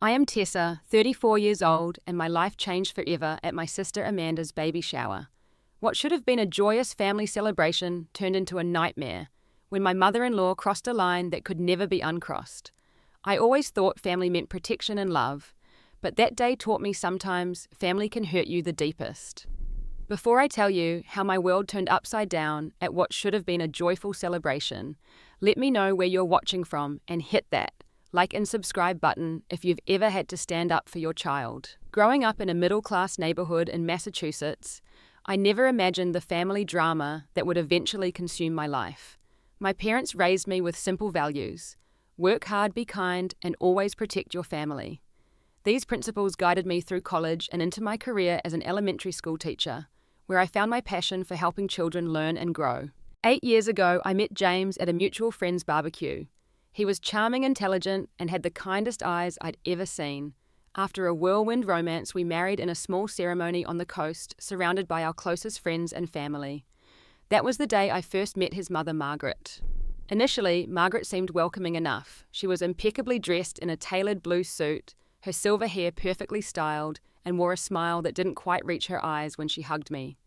I am Tessa, 34 years old, and my life changed forever at my sister Amanda's baby shower. What should have been a joyous family celebration turned into a nightmare when my mother-in-law crossed a line that could never be uncrossed. I always thought family meant protection and love, but that day taught me sometimes family can hurt you the deepest. Before I tell you how my world turned upside down at what should have been a joyful celebration, let me know where you're watching from and hit that like and subscribe button if you've ever had to stand up for your child. Growing up in a middle-class neighborhood in Massachusetts, I never imagined the family drama that would eventually consume my life. My parents raised me with simple values: work hard, be kind, and always protect your family. These principles guided me through college and into my career as an elementary school teacher, where I found my passion for helping children learn and grow. 8 years ago, I met James at a mutual friend's barbecue. He was charming, intelligent, and had the kindest eyes I'd ever seen. After a whirlwind romance, we married in a small ceremony on the coast, surrounded by our closest friends and family. That was the day I first met his mother, Margaret. Initially, Margaret seemed welcoming enough. She was impeccably dressed in a tailored blue suit, her silver hair perfectly styled, and wore a smile that didn't quite reach her eyes when she hugged me.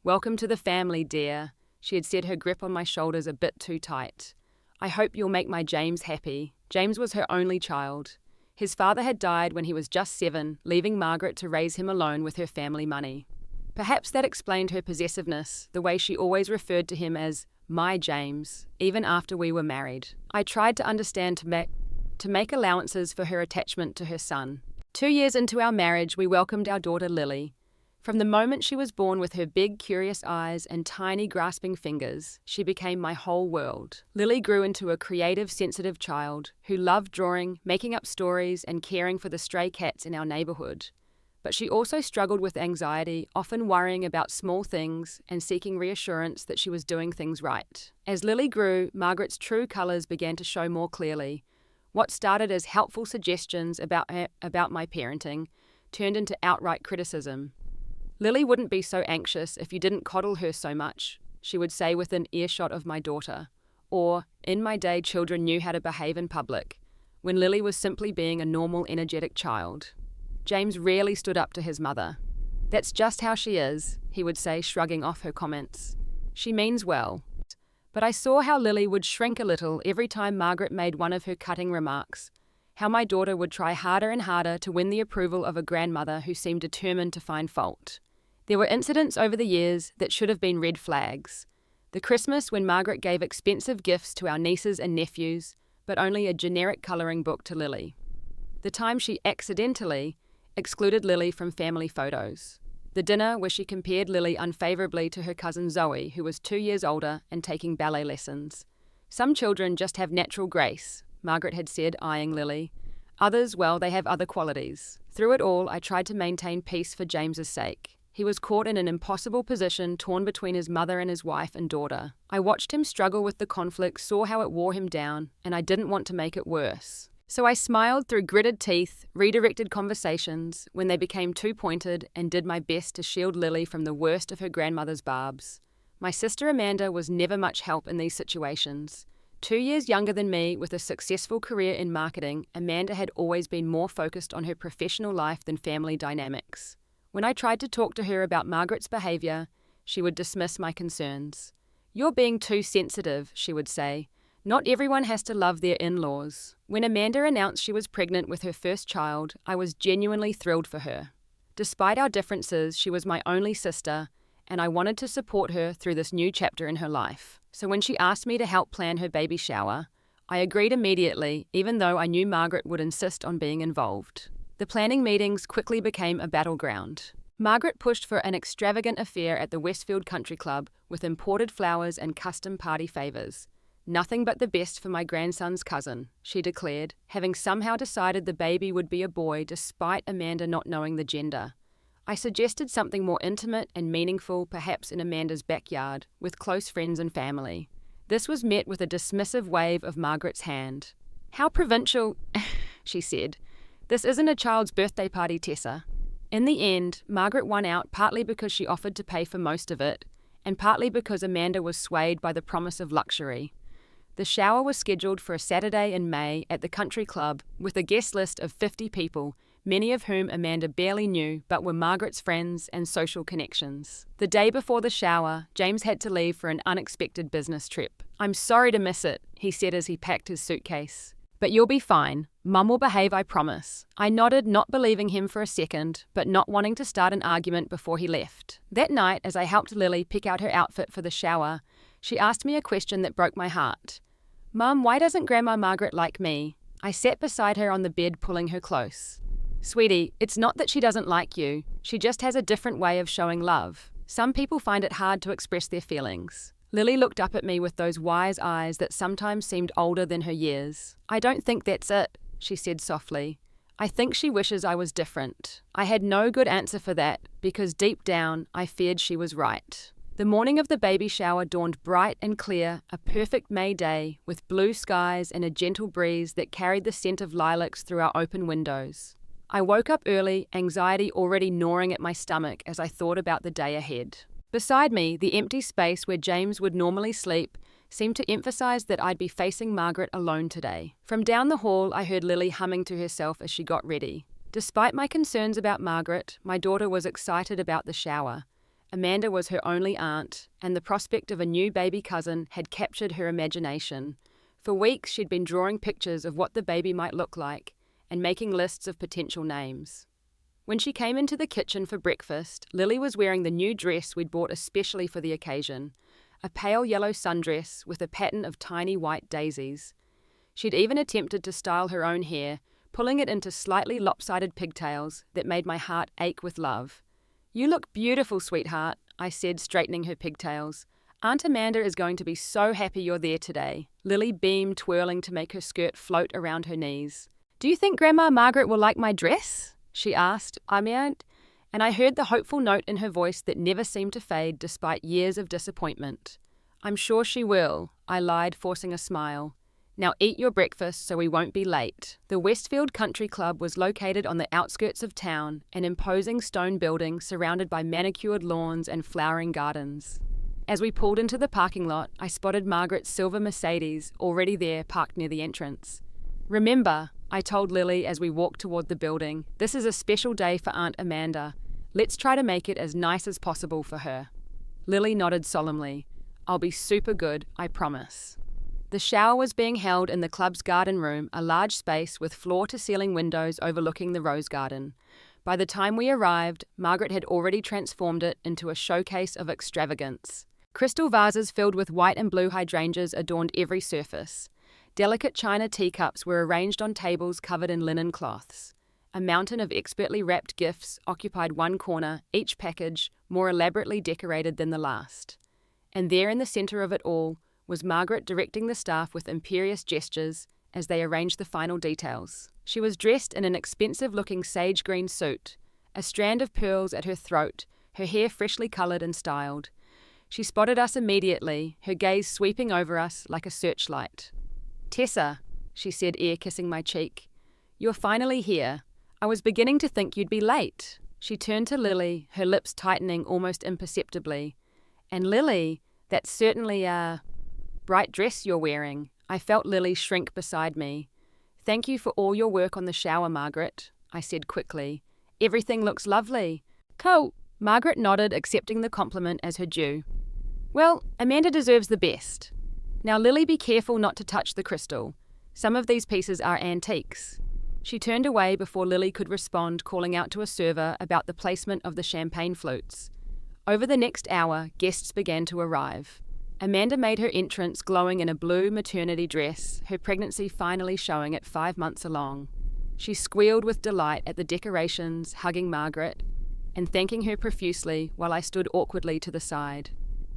"Welcome to the family, dear," she had said, her grip on my shoulders a bit too tight. "I hope you'll make my James happy." James was her only child. His father had died when he was just 7, leaving Margaret to raise him alone with her family money. Perhaps that explained her possessiveness, the way she always referred to him as my James, even after we were married. I tried to understand to make allowances for her attachment to her son. 2 years into our marriage, we welcomed our daughter Lily. From the moment she was born, with her big, curious eyes and tiny, grasping fingers, she became my whole world. Lily grew into a creative, sensitive child who loved drawing, making up stories, and caring for the stray cats in our neighborhood. But she also struggled with anxiety, often worrying about small things and seeking reassurance that she was doing things right. As Lily grew, Margaret's true colors began to show more clearly. What started as helpful suggestions about my parenting turned into outright criticism. "Lily wouldn't be so anxious if you didn't coddle her so much," she would say within earshot of my daughter. Or, "In my day, children knew how to behave in public," when Lily was simply being a normal, energetic child. James rarely stood up to his mother. "That's just how she is," he would say, shrugging off her comments. "She means well." But I saw how Lily would shrink a little every time Margaret made one of her cutting remarks, how my daughter would try harder and harder to win the approval of a grandmother who seemed determined to find fault. There were incidents over the years that should have been red flags. The Christmas when Margaret gave expensive gifts to our nieces and nephews, but only a generic colouring book to Lily. The time she accidentally excluded Lily from family photos. The dinner where she compared Lily unfavourably to her cousin Zoe, who was 2 years older and taking ballet lessons. "Some children just have natural grace," Margaret had said, eyeing Lily. "Others, well, they have other qualities." Through it all, I tried to maintain peace for James's sake. He was caught in an impossible position, torn between his mother and his wife and daughter. I watched him struggle with the conflict, saw how it wore him down, and I didn't want to make it worse. So I smiled through gritted teeth, redirected conversations when they became too pointed, and did my best to shield Lily from the worst of her grandmother's barbs. My sister Amanda was never much help in these situations. 2 years younger than me, with a successful career in marketing, Amanda had always been more focused on her professional life than family dynamics. When I tried to talk to her about Margaret's behaviour, she would dismiss my concerns. "You're being too sensitive," she would say. "Not everyone has to love their in-laws." When Amanda announced she was pregnant with her first child, I was genuinely thrilled for her. Despite our differences, she was my only sister, and I wanted to support her through this new chapter in her life. So when she asked me to help plan her baby shower, I agreed immediately, even though I knew Margaret would insist on being involved. The planning meetings quickly became a battleground. Margaret pushed for an extravagant affair at the Westfield Country Club with imported flowers and custom party favours. "Nothing but the best for my grandson's cousin," she declared, having somehow decided the baby would be a boy despite Amanda not knowing the gender. I suggested something more intimate and meaningful, perhaps in Amanda's backyard, with close friends and family. This was met with a dismissive wave of Margaret's hand. "How provincial," she said. "This isn't a child's birthday party, Tessa." In the end, Margaret won out, partly because she offered to pay for most of it, and partly because Amanda was swayed by the promise of luxury. The shower was scheduled for a Saturday in May at the country club with a guest list of 50 people, many of whom Amanda barely knew but were Margaret's friends and social connections. The day before the shower, James had to leave for an unexpected business trip. "I'm sorry to miss it," he said as he packed his suitcase. "But you'll be fine. Mum will behave, I promise." I nodded, not believing him for a second, but not wanting to start an argument before he left. That night, as I helped Lily pick out her outfit for the shower, she asked me a question that broke my heart. "Mum, why doesn't Grandma Margaret like me?" I sat beside her on the bed, pulling her close. "Sweetie, it's not that she doesn't like you. She just has a different way of showing love. Some people find it hard to express their feelings." Lily looked up at me with those wise eyes that sometimes seemed older than her years. "I don't think that's it," she said softly. "I think she wishes I was different." I had no good answer for that because deep down I feared she was right. The morning of the baby shower dawned bright and clear, a perfect May day with blue skies and a gentle breeze that carried the scent of lilacs through our open windows. I woke up early, anxiety already gnawing at my stomach as I thought about the day ahead. Beside me, the empty space where James would normally sleep seemed to emphasize that I'd be facing Margaret alone today. From down the hall, I heard Lily humming to herself as she got ready. Despite my concerns about Margaret, my daughter was excited about the shower. Amanda was her only aunt, and the prospect of a new baby cousin had captured her imagination. For weeks, she'd been drawing pictures of what the baby might look like and making lists of potential names. When she came into the kitchen for breakfast, Lily was wearing the new dress we'd bought especially for the occasion, a pale yellow sundress with a pattern of tiny white daisies. She'd even attempted to style her own hair, pulling it into slightly lopsided pigtails that made my heart ache with love. "You look beautiful, sweetheart," I said, straightening her pigtails. "Aunt Amanda is going to be so happy you're there today." Lily beamed, twirling to make her skirt float around her knees. "Do you think Grandma Margaret will like my dress?" she asked, and I heard the hopeful note in her voice that never seemed to fade despite years of disappointment. "I'm sure she will," I lied, forcing a smile. "Now eat your breakfast so we won't be late." The Westfield Country Club was located on the outskirts of town, an imposing stone building surrounded by manicured lawns and flowering gardens. As we pulled into the parking lot, I spotted Margaret's silver Mercedes already there, parked near the entrance. "Remember," I told Lily as we walked toward the building, "this is a special day for Aunt Amanda. Let's try to make it as nice as possible for her." Lily nodded solemnly. "I'll be super good, I promise." The shower was being held in the club's garden room, a large space with floor-to-ceiling windows overlooking the rose garden. By the time we arrived, Margaret had already transformed it into a showcase of extravagance. Crystal vases filled with white and blue hydrangeas adorned every surface. Delicate china teacups were arranged on tables covered in linen cloths. A mountain of expertly wrapped gifts occupied one corner, each package more elaborately decorated than the last. And there in the center of it all was Margaret directing the staff with imperious gestures as they arranged the final details. She was dressed in an expensive-looking sage green suit, a strand of pearls at her throat, her hair freshly colored and styled. She spotted us immediately, her gaze sweeping over us like a searchlight. "Tessa," she said, ear-kissing my cheek, "you're finally here. I was beginning to think you'd be late." She turned to Lily, her lips tightening almost imperceptibly. "And Lily, that's certainly a bright dress you're wearing." I felt Lily shrink beside me. "Thank you for all your work on the shower, Margaret," I said quickly. "Everything looks lovely." "Cool." Margaret nodded, accepting the compliment as her due. "Well, Amanda deserves the best. Now, Lily, be careful not to touch the crystal. Some of these pieces are antiques." She turned away before Lily could respond, calling out to a server about the placement of the champagne flutes. Over the next hour, guests began to arrive. Amanda made her entrance glowing in a blue maternity dress, her pregnancy finally showing at 5 months along. She squealed with delight at the decorations, hugging Margaret, and thanking her profusely while I stood awkwardly to the side.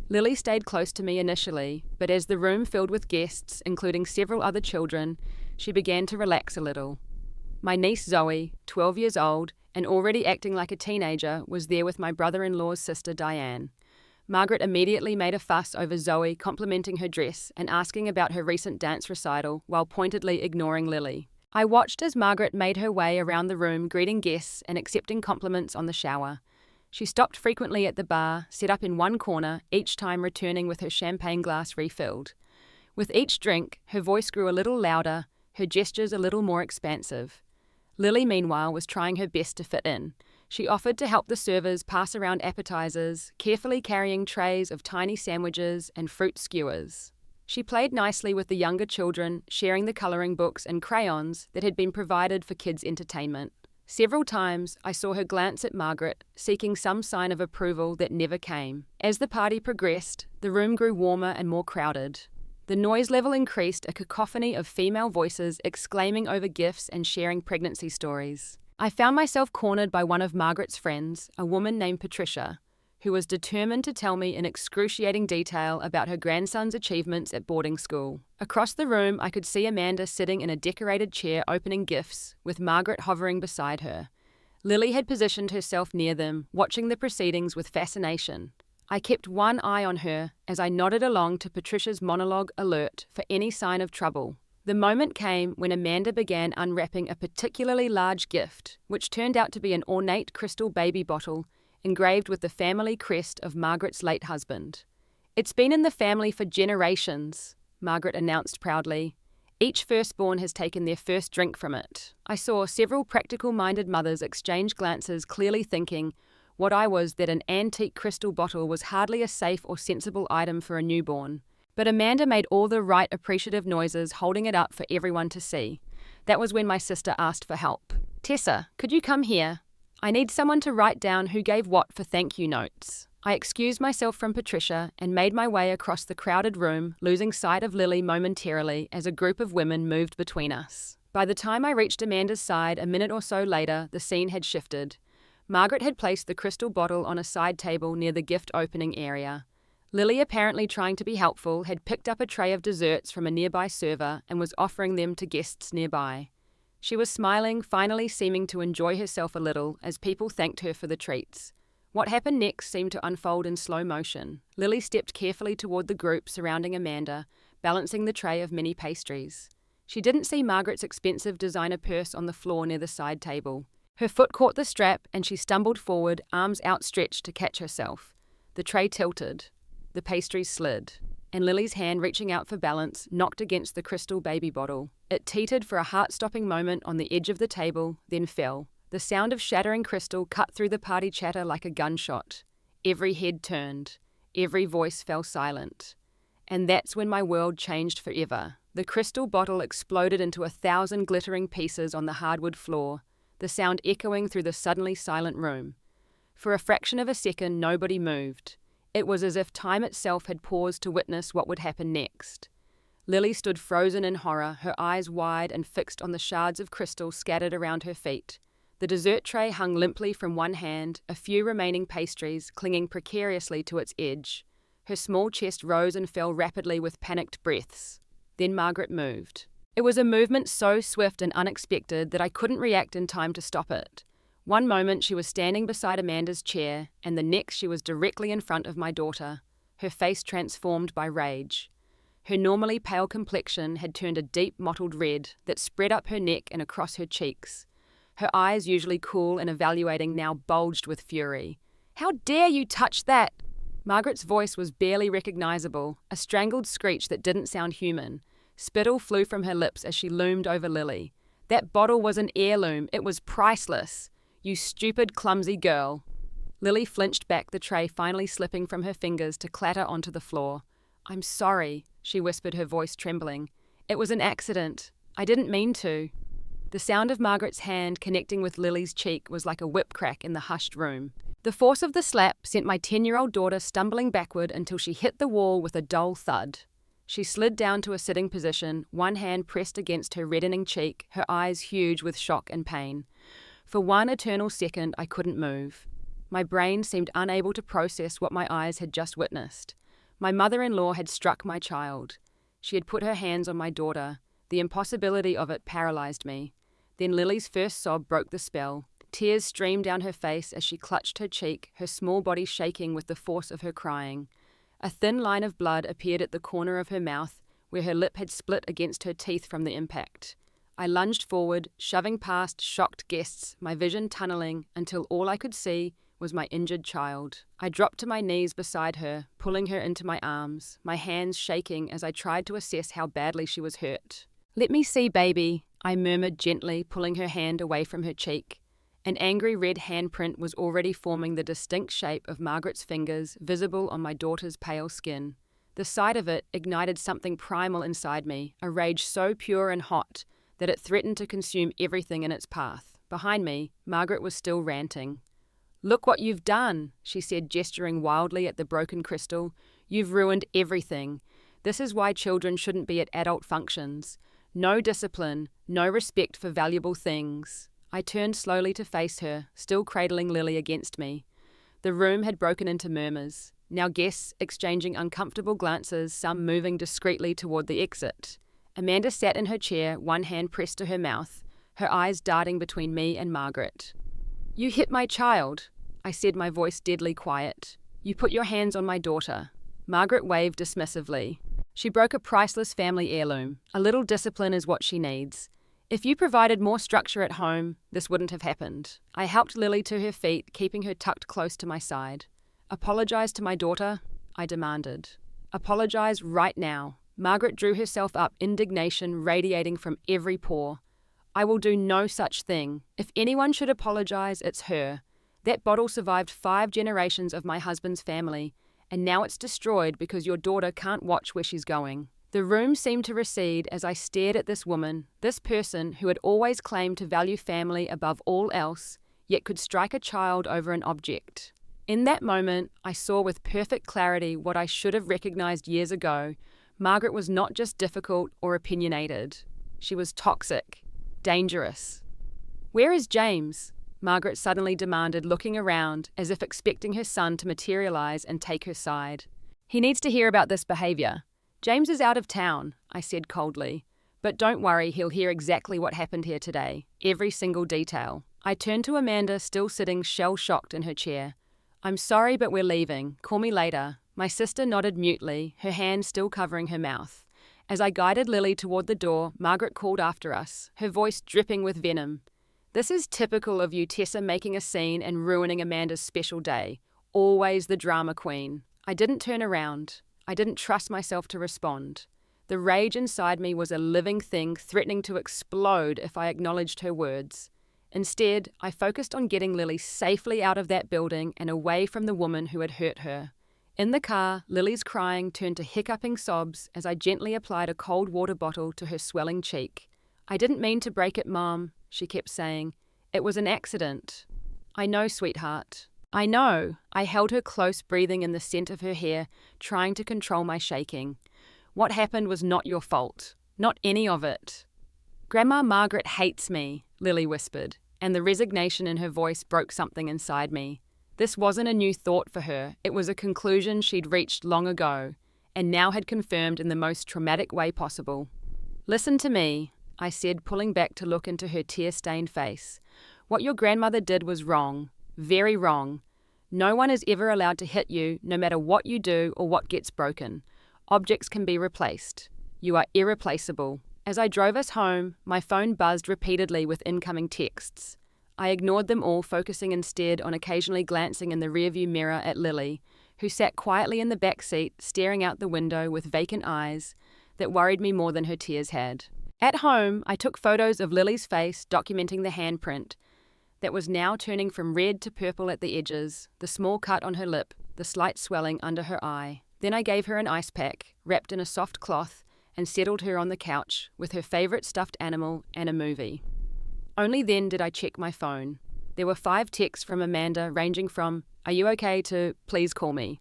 Lily stayed close to me initially, but as the room filled with guests, including several other children, she began to relax a little. My niece Zoe, 12 years old, and already acting like a teenager, was there with my brother-in-law's sister Diane. Margaret immediately made a fuss over Zoe complimenting her dress and asking about her recent dance recital while pointedly ignoring Lily. I watched as Margaret made her way around the room greeting guests and accepting compliments on the shower. She stopped frequently at the bar, set up in one corner, each time returning with her champagne glass refilled. With each drink, her voice grew a little louder, her gestures a little more expansive. Lily, meanwhile, was trying her best to fit in. She offered to help the servers pass around appetizers, carefully carrying trays of tiny sandwiches and fruit skewers. She played nicely with the younger children, sharing the coloring books and crayons that had been provided for kids' entertainment. Several times, I saw her glance at Margaret, seeking some sign of approval that never came. As the party progressed, the room grew warmer and more crowded. The noise level increased, a cacophony of female voices exclaiming over gifts and sharing pregnancy stories. I found myself cornered by one of Margaret's friends, a woman named Patricia, who was determined to tell me in excruciating detail about her grandson's achievements at boarding school. Across the room, I could see Amanda sitting in a decorated chair opening gifts, with Margaret hovering beside her. Lily had positioned herself near them, watching the proceedings with fascination. I kept one eye on her as I nodded along to Patricia's monologue, alert for any sign of trouble. The moment came when Amanda began unwrapping a particularly large gift, which turned out to be an ornate crystal baby bottle engraved with the family crest of Margaret's late husband. "It's been in the family for generations," Margaret announced proudly. "Each firstborn has taken their first drink from it." I saw several practical-minded mothers exchange glances, clearly thinking what I was that an antique crystal bottle was hardly a safe or sensible item for a newborn. But Amanda made all the right appreciative noises, holding it up for everyone to see. That was when my sister asked for help. "Tessa, could you come here? I need someone to write down who gave what for thank you notes." I excused myself from Patricia and made my way across the crowded room, losing sight of Lily momentarily as a group of women moved between us. By the time I reached Amanda's side a minute or so later, the scene had shifted. Margaret had placed the crystal bottle on a side table near the gift opening area. Lily, apparently trying to be helpful, had picked up a tray of desserts from a nearby server and was offering them to guests nearby. She was smiling, finally seeming to enjoy herself a little as people thanked her for the treats. What happened next seemed to unfold in slow motion. Lily stepped carefully toward the group surrounding Amanda, balancing the tray of mini pastries. She didn't see Margaret's expensive designer purse on the floor near the side table. Her foot caught the strap and she stumbled forward, arms outstretched to catch herself. The tray tilted. The pastries slid, and Lily's hand, reaching out for balance, knocked against the crystal baby bottle. It teetered for a heart-stopping moment on the edge of the table, then fell. The sound of shattering crystal cut through the party chatter like a gunshot. Every head turned. Every voice fell silent. And that's when my world changed forever. The crystal bottle exploded into 1,000 glittering pieces on the hardwood floor, the sound echoing through the suddenly silent room. For a fraction of a second, nobody moved. It was as if time itself had paused to witness what would happen next. Lily stood frozen in horror, her eyes wide and fixed on the shards of crystal scattered around her feet. The dessert tray hung limply from one hand, a few remaining pastries clinging precariously to its edge. Her small chest rose and fell rapidly with panicked breaths. Then Margaret moved. It was a movement so swift and unexpected that I couldn't react in time to stop it. One moment she was standing beside Amanda's chair, and the next she was directly in front of my daughter, her face transformed by rage. Her normally pale complexion had turned a deep mottled red that spread up her neck and across her cheeks. Her eyes, usually cool and evaluating, now bulged with fury. "How dare you touch that?" Margaret's voice was barely recognizable, a strangled screech that didn't sound human. Spittle flew from her lips as she loomed over Lily. "That bottle was an heirloom. It was priceless. You stupid, clumsy girl." Lily flinched back, the tray finally slipping from her fingers to clatter onto the floor. "I'm sorry," she whispered, her voice trembling. "It was an accident. I didn't mean to." The sound of Margaret's hand connecting with Lily's cheek was like a whip crack in the hushed room. The force of the slap sent my 10-year-old daughter stumbling backward until she hit the wall with a dull thud. She slid down to a sitting position, one hand pressed against her reddening cheek, her eyes huge with shock and pain. For one eternal second, I couldn't move. My brain seemed unable to process what my eyes had just witnessed. My mother-in-law had struck my child. She had put her hands on my daughter. The impossibility of it paralyzed me. Then Lily's first sob broke the spell. Tears streamed down her face as she clutched her cheek, her small body shaking with the force of her crying. A thin line of blood appeared at the corner of her mouth, where her lip had split against her teeth from the impact. I lunged forward, shoving past shocked guests, my vision tunneling until all I could see was my injured child. I dropped to my knees beside her, pulling her into my arms, my hands shaking as I tried to assess how badly she was hurt. "Let me see, baby," I murmured gently, pulling her hand away from her cheek. An angry red handprint was already forming the distinct shape of Margaret's fingers, visible on my daughter's pale skin. The sight of it ignited something primal inside me, a rage so pure and hot that it threatened to consume everything in its path. Behind me, Margaret was still ranting. "Look what you've done," she said, gesturing wildly at the broken crystal. "You've ruined everything. This is why children shouldn't be at adult functions. No discipline, no respect for valuable things." I turned slowly to face her, still cradling Lily against me. The room had broken into murmurs, now guests exchanging uncomfortable glances, some moving discreetly toward the exit. Amanda sat in her chair, one hand pressed to her mouth, her eyes darting between me and Margaret. "You hit my child," I said, my voice deadly quiet. "You put your hands on my daughter." Margaret waved dismissively. "She broke a priceless family heirloom. A little discipline is what she needs. If you provided more structure at home, this wouldn't have happened." I helped Lily to her feet, keeping her tucked close to my side. "Apologize to my daughter," I demanded. "Apologize right now." Margaret drew herself up, indignation radiating from every pore. "I will do no such thing. If anyone should apologize, it's her. That bottle survived 5 generations of my husband's family, and now it's destroyed because your daughter can't watch where she's going." The room seemed to recede as I stared at this woman, this person who had always claimed to value family above all else, yet could strike a child over an object. In that moment, I saw with perfect clarity what I should have recognized years ago. Margaret was not just difficult or opinionated. She was toxic, dangerous. "Where is James?" Margaret suddenly demanded, looking around as if expecting her son to materialize and take her side. "He needs to hear about this behavior." "James is out of town," I said coldly. "But don't worry, he'll hear exactly what happened here today. Every single detail." I turned to Amanda, still sitting shell-shocked in her chair. "I'm sorry, but we're leaving. Call me later." My sister nodded mutely, her hand still covering her mouth. As I guided Lily toward the door, Margaret called after us, her voice dripping with venom. "This is typical of you, Tessa, making a scene and ruining Amanda's special day. Always the drama queen." I didn't turn around. I didn't trust myself to respond. The rage inside me was a living thing threatening to explode if I acknowledged her words. Instead, I focused on getting Lily safely out of that building and away from the woman who had hurt her. In the car, Lily's crying turned to hiccuping sobs as I gently applied a cold water bottle to her swelling cheek. "I didn't mean to break it, Mom," she kept saying. "It was an accident." "I know, sweetheart. I know." I held her close, breathing in the scent of her hair, trying to control my shaking. "What happened was not your fault. Not any of it." "Grandma Margaret hates me," Lily whispered, and the resignation in her voice broke something inside me. This wasn't a new thought for her. It was a conclusion she'd reached long ago, and now had confirmed in the most traumatic way possible. "Listen to me," I said, pulling back to look into her tear-stained face. "What your grandmother did was wrong. Very wrong. No one is ever allowed to hit you, no matter what you do or what gets broken. Objects can be replaced. You are irreplaceable." As I drove us home, my phone buzzed repeatedly with incoming texts. I ignored them all, focusing instead on occasionally glancing in the rearview mirror at Lily, who sat quietly in the back seat, staring out the window with vacant eyes that worried me more than her tears had. At home, I took photos of Lily's face, documenting the handprint that was now turning from red to purple at the edges, the small cut on her lip, the slight swelling under her eye. Then I gave her an ice pack, wrapped in a soft cloth, and settled her on the couch with her favorite stuffed animal and a movie. Only then did I check my phone. There were 5 texts from Amanda ranging from, "Are you okay?" to "Please call me."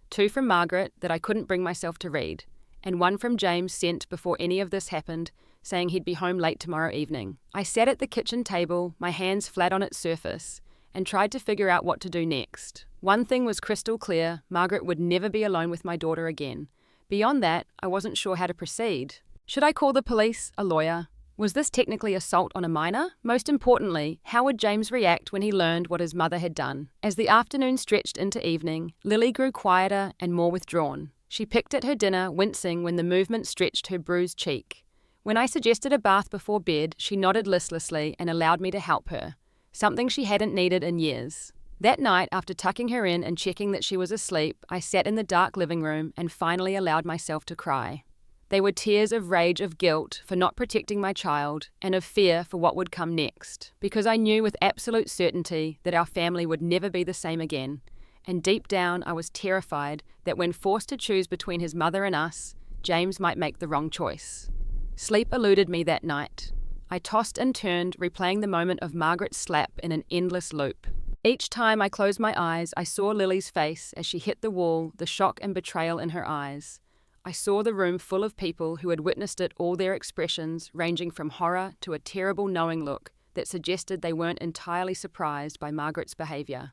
2 from Margaret that I couldn't bring myself to read, and 1 from James sent before any of this happened, saying he'd be home late tomorrow evening. I sat at the kitchen table, my hands flat on its surface, and tried to figure out what to do next. One thing was crystal clear: Margaret would never be alone with my daughter again. Beyond that, I wasn't sure how to proceed. Should I call the police, a lawyer? Was this technically assault on a minor? Most importantly, how would James react when he learned what his mother had done? As the afternoon stretched into evening, Lily grew quieter and more withdrawn. She picked at her dinner, wincing when the movement stretched her bruised cheek. When I suggested a bath before bed, she nodded listlessly and allowed me to help her, something she hadn't needed in years. That night, after tucking her in and checking that she was asleep, I sat in the dark living room and finally allowed myself to cry. They were tears of rage, of guilt for not protecting my child, and of fear for what would come next, because I knew with absolute certainty that our family would never be the same again, and deep down I was terrified that when forced to choose between his mother and us, James might make the wrong choice. Sleep eluded me that night. I tossed and turned, replaying the moment of Margaret's slap in an endless loop. Each time I closed my eyes, I saw Lily's face as she hit the wall, the shock and betrayal in her eyes. I saw the room full of people who had witnessed it, all their expressions, ranging from horror to a terrible knowing look that suggested they weren't entirely surprised by Margaret's behaviour.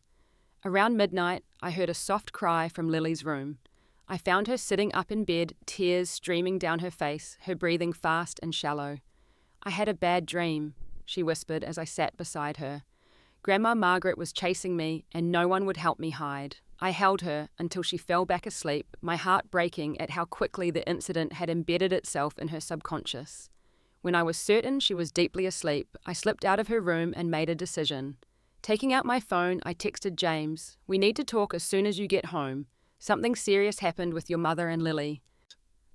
Around midnight, I heard a soft cry from Lily's room. I found her sitting up in bed, tears streaming down her face, her breathing fast and shallow. "I had a bad dream," she whispered as I sat beside her. Grandma Margaret was chasing me, and no one would help me hide. I held her until she fell back asleep, my heart breaking at how quickly the incident had embedded itself in her subconscious. When I was certain she was deeply asleep, I slipped out of her room and made a decision. Taking out my phone, I texted James, "We need to talk as soon as you get home. Something serious happened with your mother and Lily."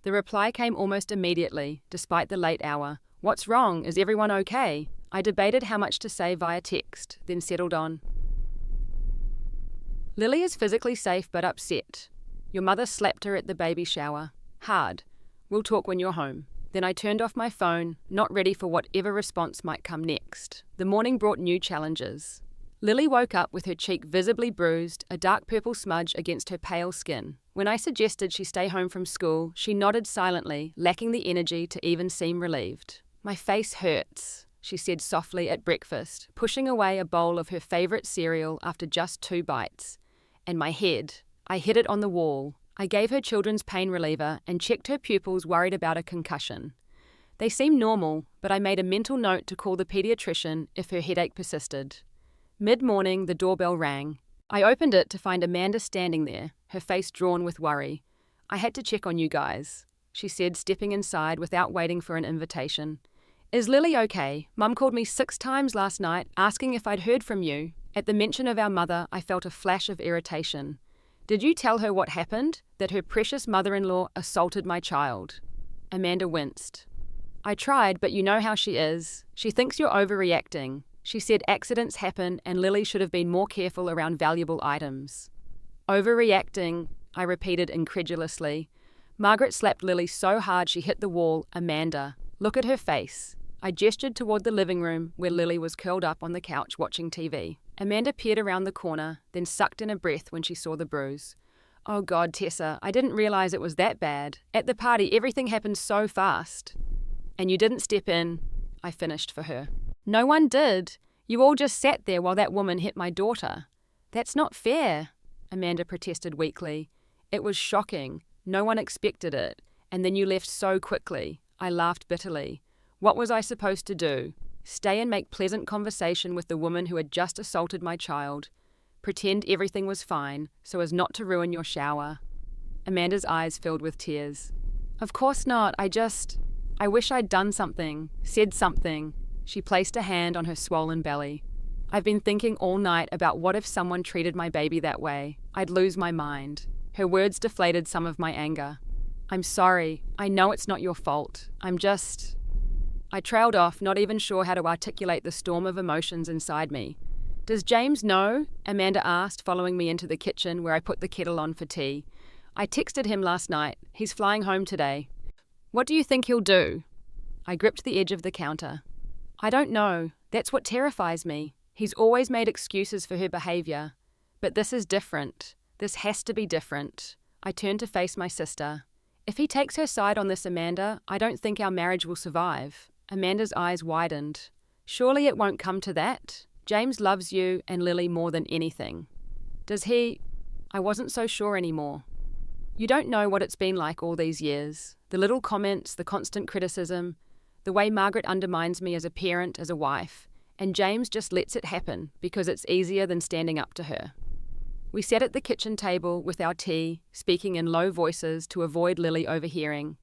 The reply came almost immediately, despite the late hour. "What's wrong? Is everyone okay?" I debated how much to say via text, then settled on, "Lily is physically safe but upset. Your mother slapped her at the baby shower. Hard. We'll talk when you're home." Then I turned off my phone, not ready for whatever response might come next. The morning brought new challenges. Lily woke up with her cheek visibly bruised, a dark purple smudge against her pale skin. When I suggested she stay home from school, she nodded silently, lacking the energy to even seem relieved. "My face hurts," she said softly at breakfast, pushing away a bowl of her favourite cereal after just 2 bites. "And my head. I hit it on the wall." I gave her children's pain reliever and checked her pupils, worried about a concussion. They seemed normal, but I made a mental note to call the paediatrician if her headache persisted. Mid-morning, the doorbell rang. I opened it to find Amanda standing there, her face drawn with worry. "I had to check on you guys," she said, stepping inside without waiting for an invitation. "Is Lily okay? Mum called me 6 times last night, asking if I'd heard from you." At the mention of our mother, I felt a flash of irritation. "Did you tell her what happened? That her precious mother-in-law assaulted my child?" Amanda winced. "I tried, but you know how she is. She thinks you're overreacting. She said accidents happen and Lily should have been more careful around valuable items." "Overreacting," I repeated incredulously. "Margaret slapped Lily so hard she hit the wall. Amanda, look at her face." I gestured toward the living room where Lily was curled up on the couch watching TV. Amanda peered around the corner, then sucked in a breath when she saw the bruise. "Oh God, Tessa, I didn't realize it was that bad. At the party, everything happened so fast." "And you didn't step in," I finished for her. "No one did. You all just sat there while that woman hit my daughter." "That's not fair," Amanda protested weakly. "It was shocking. No one expected it. And then you left so quickly." I laughed bitterly. What was I supposed to do? Stay and make pleasant conversation with the woman who had just assaulted my child? Pretend everything was fine, so as not to ruin your shower? Amanda's eyes filled with tears. "Of course not. I wish I'd done something, said something." She placed a hand on her swollen belly. "I've been thinking all night about what if someone treated my baby that way. I'd lose my mind." Her words deflated some of my anger. "I'm sorry. I know it's not your fault. I trailed off, not even sure how to articulate the storm of emotions inside me. "Does James know?" Amanda asked, following me into the kitchen where I put the kettle on for tea. "I texted him last night. He's flying home today." "What do you think he'll do?" I gripped the edge of the counter. "I don't know. That's what terrifies me. He's always made excuses for her behaviour. But this is different. This has to be different." I turned to face my sister. "If he takes her side on this, Amanda, I don't think our marriage will survive." Amanda's eyes widened. "Surely it won't come to that? James loves you and Lily more than anything." "Does he?" I wasn't so sure anymore. "You don't know what it's been like all these years. The little comments, the constant criticism, the way Margaret undermines me as a parent, as a wife, and James just lets it happen because it's easier than standing up to her." We sat at the kitchen table with our tea, speaking in low voices to avoid Lily overhearing.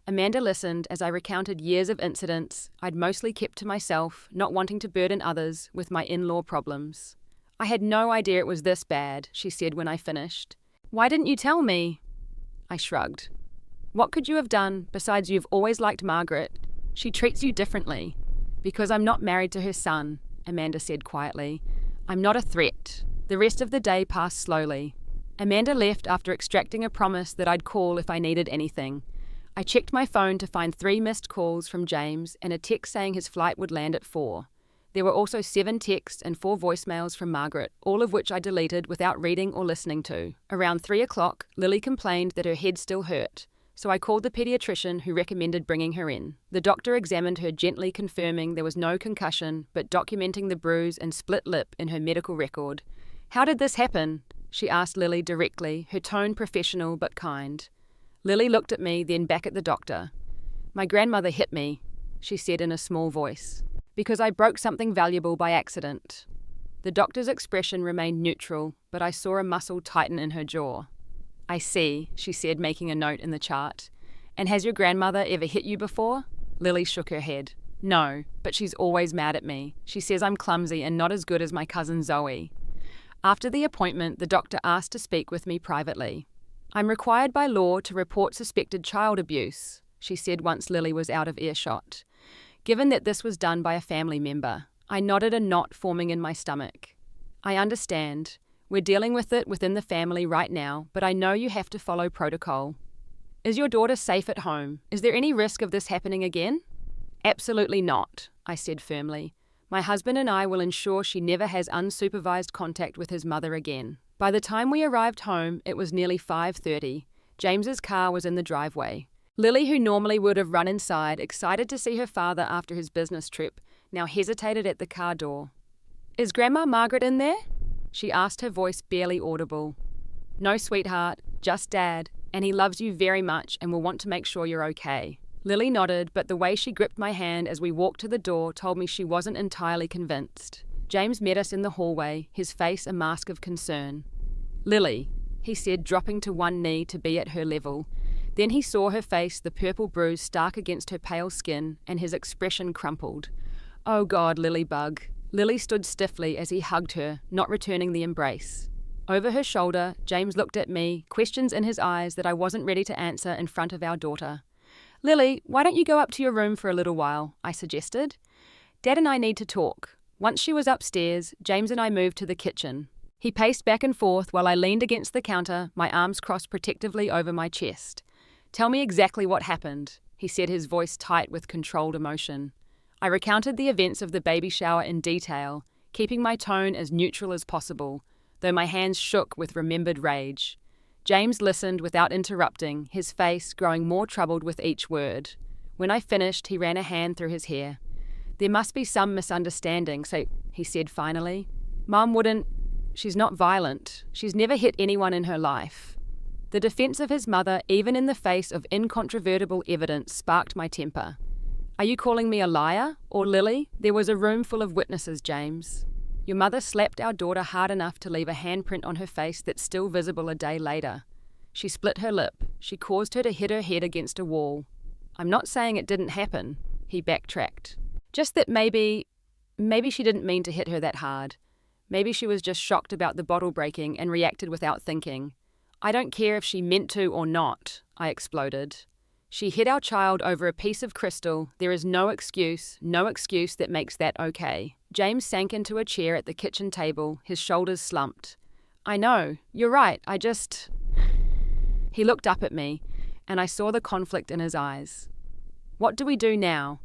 Amanda listened as I recounted years of incidents I'd mostly kept to myself, not wanting to burden others with my in-law problems. "I had no idea it was this bad," she said when I finished. "Why didn't you tell me?" I shrugged. "What could you have done besides you've always liked Margaret? She treats you differently." "Because I'm not married to her son," Amanda said quietly. "I'm not a threat." The rest of the day passed slowly. Amanda left after extracting a promise that I'd call if I needed anything. I checked my phone to find 3 missed calls from James and a text saying his flight would land at 4. There were also 7 texts and 4 voicemails from Margaret, all of which I deleted without reading or listening to. Around 3 o'clock, Lily complained that her head still hurt, so I called the pediatrician who recommended bringing her in. The doctor examined her, gently confirming there was no concussion, but documenting the bruise and split lip in her medical record. "How did this happen?" she asked Lily directly, her tone professional but kind. Lily looked at me, then back at the doctor. "My grandmother hit me," she said in a small voice, "because I broke something valuable by accident." The doctor's expression remained neutral, but I saw a muscle tighten in her jaw. "I see," she said, making a note in the chart. "And has your grandmother ever hit you before?" Lily shook her head. "No, but she's always mad at me. She says I'm clumsy and not as good as my cousin Zoe." After the appointment, the doctor asked to speak with me privately. "I'm required by law to report suspected child abuse," she said once Lily was out of earshot. Given that this was done by a family member, I nodded, a knot forming in my stomach. "I understand. We're dealing with it within the family right now, but I know you have to follow protocol." "Is your daughter safe at home? Is there any risk of this happening again?" "Absolutely not," I said firmly. "My husband and I will ensure she never has unsupervised contact with his mother again." By the time we arrived home, it was nearly 5:30. James's car was in the driveway. Lily, who normally would have run inside, excited to see her father after his business trip, now hesitated at the car door. "Is Grandma Margaret in there?" she asked, her voice barely audible. "No, sweetheart, just Dad, and he loves you very much and will want to make sure you're okay." Lily nodded, but the way she gripped my hand as we walked to the door told me she wasn't entirely convinced. James met us in the hallway, his face a mask of concern. "Lily," he said, dropping to one knee to be at her level. Then he saw her face, the purple bruise stark against her pale skin, and his expression crumpled. "Oh God, Lily Bug." Lily stood stiffly as he hugged her, not returning the embrace. Over her shoulder, James looked at me, questions in his eyes that I wasn't ready to answer in front of our daughter. "Lily, why don't you go up to your room for a little while?" I suggested. "Dad and I need to talk." Once she was upstairs, James and I moved to the kitchen. He paced back and forth while I leaned against the counter, my arms crossed protectively over my chest. "Tell me exactly what happened," he said, his voice tight with controlled emotion. I recounted the events of the baby shower in detail, keeping my tone as neutral as possible, though my hands shook with remembered rage. James listened without interrupting, his face growing more troubled with each word. When I finished, he ran a hand through his hair. "There must be some misunderstanding, so," he said finally. "Mom wouldn't. She's not violent. She's never hit anyone in her life." The defense of his mother, even in the face of incontrovertible evidence, sparked my temper. "Are you calling me a liar? Or Lily? There was a room full of witnesses, James. Your mother slapped our daughter hard enough to leave a handprint on her face that's still visible a day later. She split her lip. She caused her to hit her head against a wall. I'm not saying it didn't happen," he backtracked. "Just that maybe she didn't mean to hit her that hard. Maybe she was just shocked about the bottle breaking and reacted without thinking. I don't care if she meant to or not," I exploded. "She hit our child over a piece of crystal. There is no excuse that makes that okay." James sank into a chair at the kitchen table, his shoulders slumped. "I know, you're right, I just..." He looked up at me, and I saw the conflict in his eyes. "What do we do now?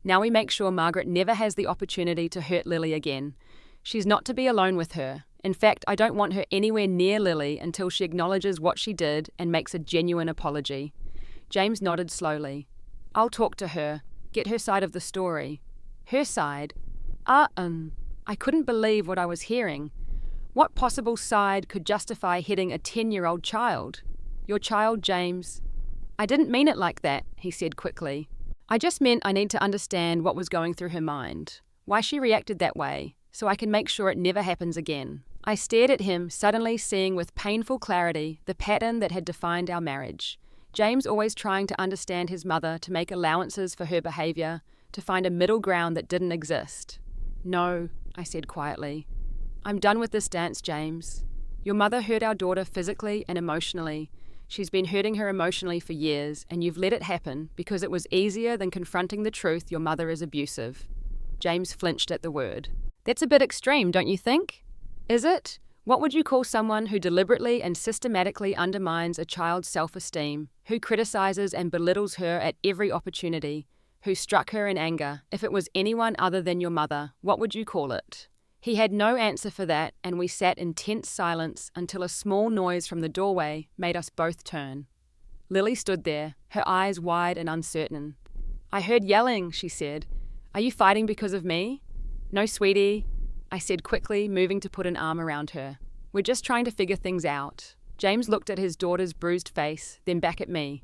Now we make sure Margaret never has the opportunity to hurt Lily again. She's not to be alone with her. In fact, I don't want her anywhere near Lily until she acknowledges what she did and makes a genuine apology." James nodded slowly. "I'll talk to her, get her side of the story." "Her side?" I couldn't believe what I was hearing. What possible side could justify hitting a 10-year-old child? "Your child, James." "I didn't mean it like that," he said quickly. "I just meant I need to understand what was going through her mind, why she reacted that way, so I can make sure it never happens again." I stared at him, suddenly seeing with painful clarity the pattern that had defined our marriage. James always trying to understand his mother, to make allowances for her behaviour, to find a middle ground that didn't exist. "No," I said quietly. I'm done with this dance, James. Your mother hurt our daughter physically and emotionally. She's been hurting her emotionally for years, and you've let it happen because it was easier than confronting the truth your mother is abusive. James flinched at the word. That's a bit extreme, don't you think? Is it? What would you call someone who deliberately and systematically undermines a child's self-esteem, who criticizes and belittles her at every opportunity, who struck her in anger? If it was anyone other than your mother, what would you call it? He had no answer for that, and we sat in tense silence until a small noise from the doorway made us both turn. Lily stood there, her eyes wide and uncertain. I heard yelling, she said. Are you fighting because of me? No, sweetie, I said quickly, moving to put an arm around her. We're just trying to figure things out. James looked at his daughter's bruised face, then back at me.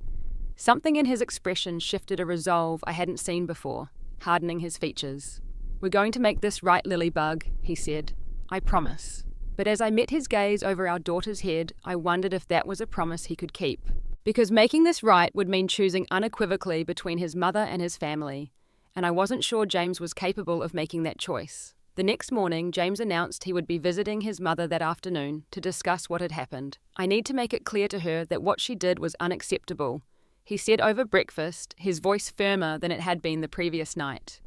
Something in his expression shifted a resolve I hadn't seen before, hardening his features. We're going to make this right, Lilybug, he said. I promise. But as I met his gaze over our daughter's head, I wondered if that was a promise he could keep. Because making this right would mean choosing unequivocally between his mother and his family, and I wasn't sure James was capable of making that choice. The next morning, James announced he would be visiting his mother that afternoon to discuss what had happened. I need to make it clear to her that what she did was unacceptable, he said over breakfast, his voice firmer than it had been the previous night,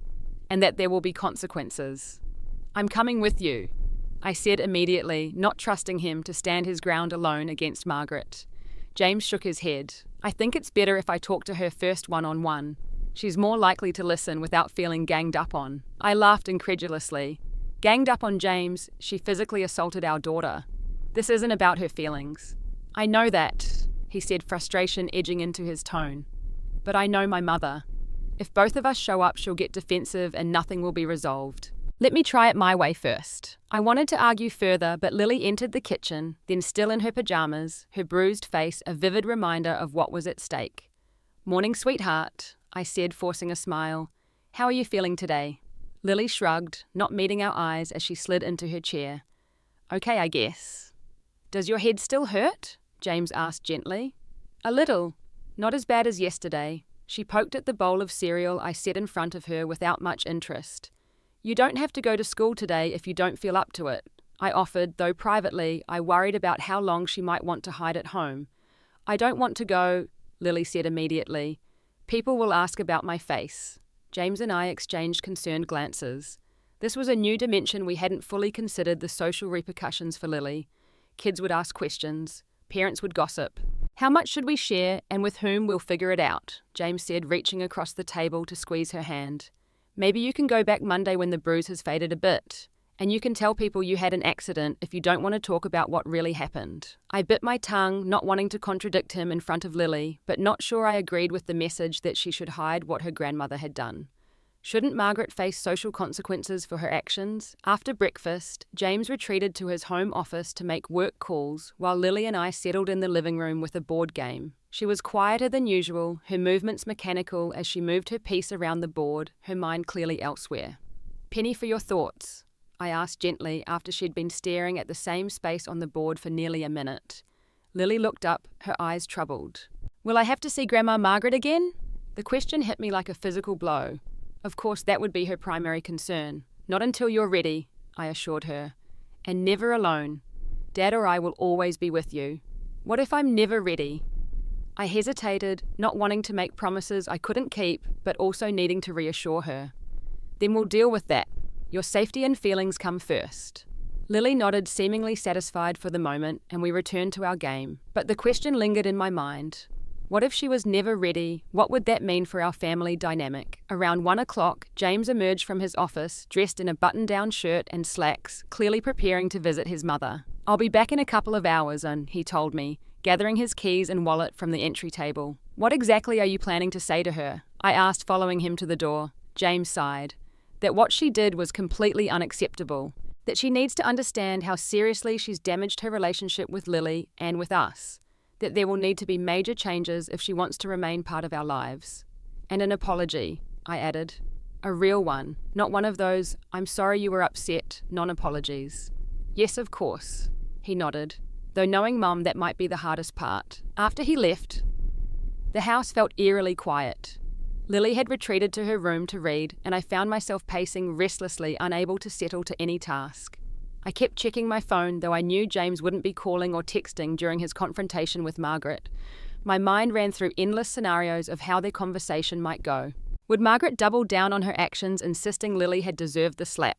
and that there will be consequences. I'm coming with you, I said immediately, not trusting him to stand his ground alone against Margaret. James shook his head. I think it's better if I talk to her first one-on-one. She's more likely to listen without feeling ganged up on. I laughed incredulously. Ganged up on James, she physically assaulted our daughter. This isn't about her feelings. I know that, he said, frustration edging into his tone. But I know my mother. If both of us show up, she'll get defensive and nothing will be resolved. Let me try it my way first. I wanted to argue further, but Lily entered the kitchen, then still in her pajamas, her bruised face a vivid reminder of what was at stake. Morning, sweetheart, I said, forcing a smile. How are you feeling today? Lily shrugged, not meeting our eyes as she slid into her chair. Okay, I guess. Does your head still hurt? James asked gently. A little. Not as bad as yesterday. She poked at the bowl of cereal I set in front of her without much interest. You don't have to go to school today if you don't feel up to it, I offered, though privately I worried about how long she might want to hide at home. I don't want to go, Lily said immediately. People will ask about my face. James and I exchanged concerned glances. This was a new dimension we hadn't fully considered the social repercussions for Lily. Kids would ask questions. Parents would gossip. How much should we share, and with whom we'll figure it out, James said, reaching across the table to squeeze her hand. Maybe you can go back Monday when the bruise has faded a bit. And you can tell people you had an accident if you don't want to talk about what really happened. I bit my tongue, not wanting to contradict him in front of Lily, but not sure I agreed with the message that she should hide what her grandmother had done. Shouldn't Margaret face social consequences for her actions? After breakfast, James retreated to his home office to make work calls, while Lily and I settled in the living room with a board game. She was quieter than usual, her movements mechanical as she moved her piece around the board, her mind clearly elsewhere. Penny for your thoughts, I asked gently after she'd been staring at the same space on the board for nearly a minute. Lily looked up, her eyes troubled. Will I have to see Grandma Margaret again? The question hit me like a physical blow. Of course, that would be her primary concern. Not until you're ready, I assured her. And never alone. Dad or I will always be with you. What if I'm never ready? I hesitated, not wanting to make promises I couldn't keep, but also needing to reassure her. Then we'll deal with that. Your safety and feelings come first. Lily nodded, seemingly satisfied for the moment, and we returned to our game. But the question lingered in my mind. What if she was never ready? What would that mean for our family dynamic? Around 1 o'clock, James emerged from his office, dressed in a button-down shirt and slacks, clearly preparing to visit his mother. I'll be back in a couple of hours, he told me, gathering his keys and wallet from the entry table. What exactly are you planning to say to her? I asked, following him to the door. James sighed. That what she did was completely unacceptable. That she needs to understand how seriously she's damaged her relationship with Lily and with us. That there will need to be major changes if she wants to remain part of our lives. And an apology, I added. A real one, not one of those, I'm sorry you were upset, non-apologies. Yes, of course, he nodded, though knowing Mum that might be the hardest part. After he left, the house felt eerily quiet. Lily had retreated to her room to read, and I found myself pacing restlessly, unable to settle to any task. I kept checking my phone, though I knew James wouldn't be calling or texting during his confrontation with Margaret. My mind ran through endless scenarios of how their conversation might go. Would Margaret double down on her actions, insisting Lily had deserved the slap?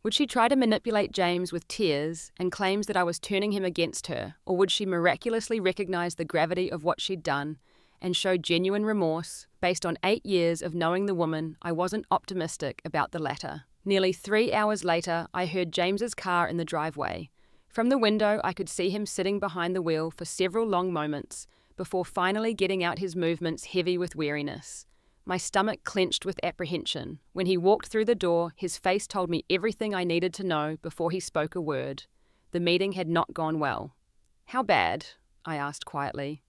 Would she try to manipulate James with tears and claims that I was turning him against her, or would she miraculously recognize the gravity of what she'd done and show genuine remorse? Based on 8 years of knowing the woman, I wasn't optimistic about the latter. Nearly 3 hours later, I heard James's car in the driveway. From the window, I could see him sitting behind the wheel for several long moments before finally getting out his movements heavy with weariness. My stomach clenched with apprehension. When he walked through the door, his face told me everything I needed to know before he spoke a word. The meeting had not gone well. "How bad?" I asked quietly.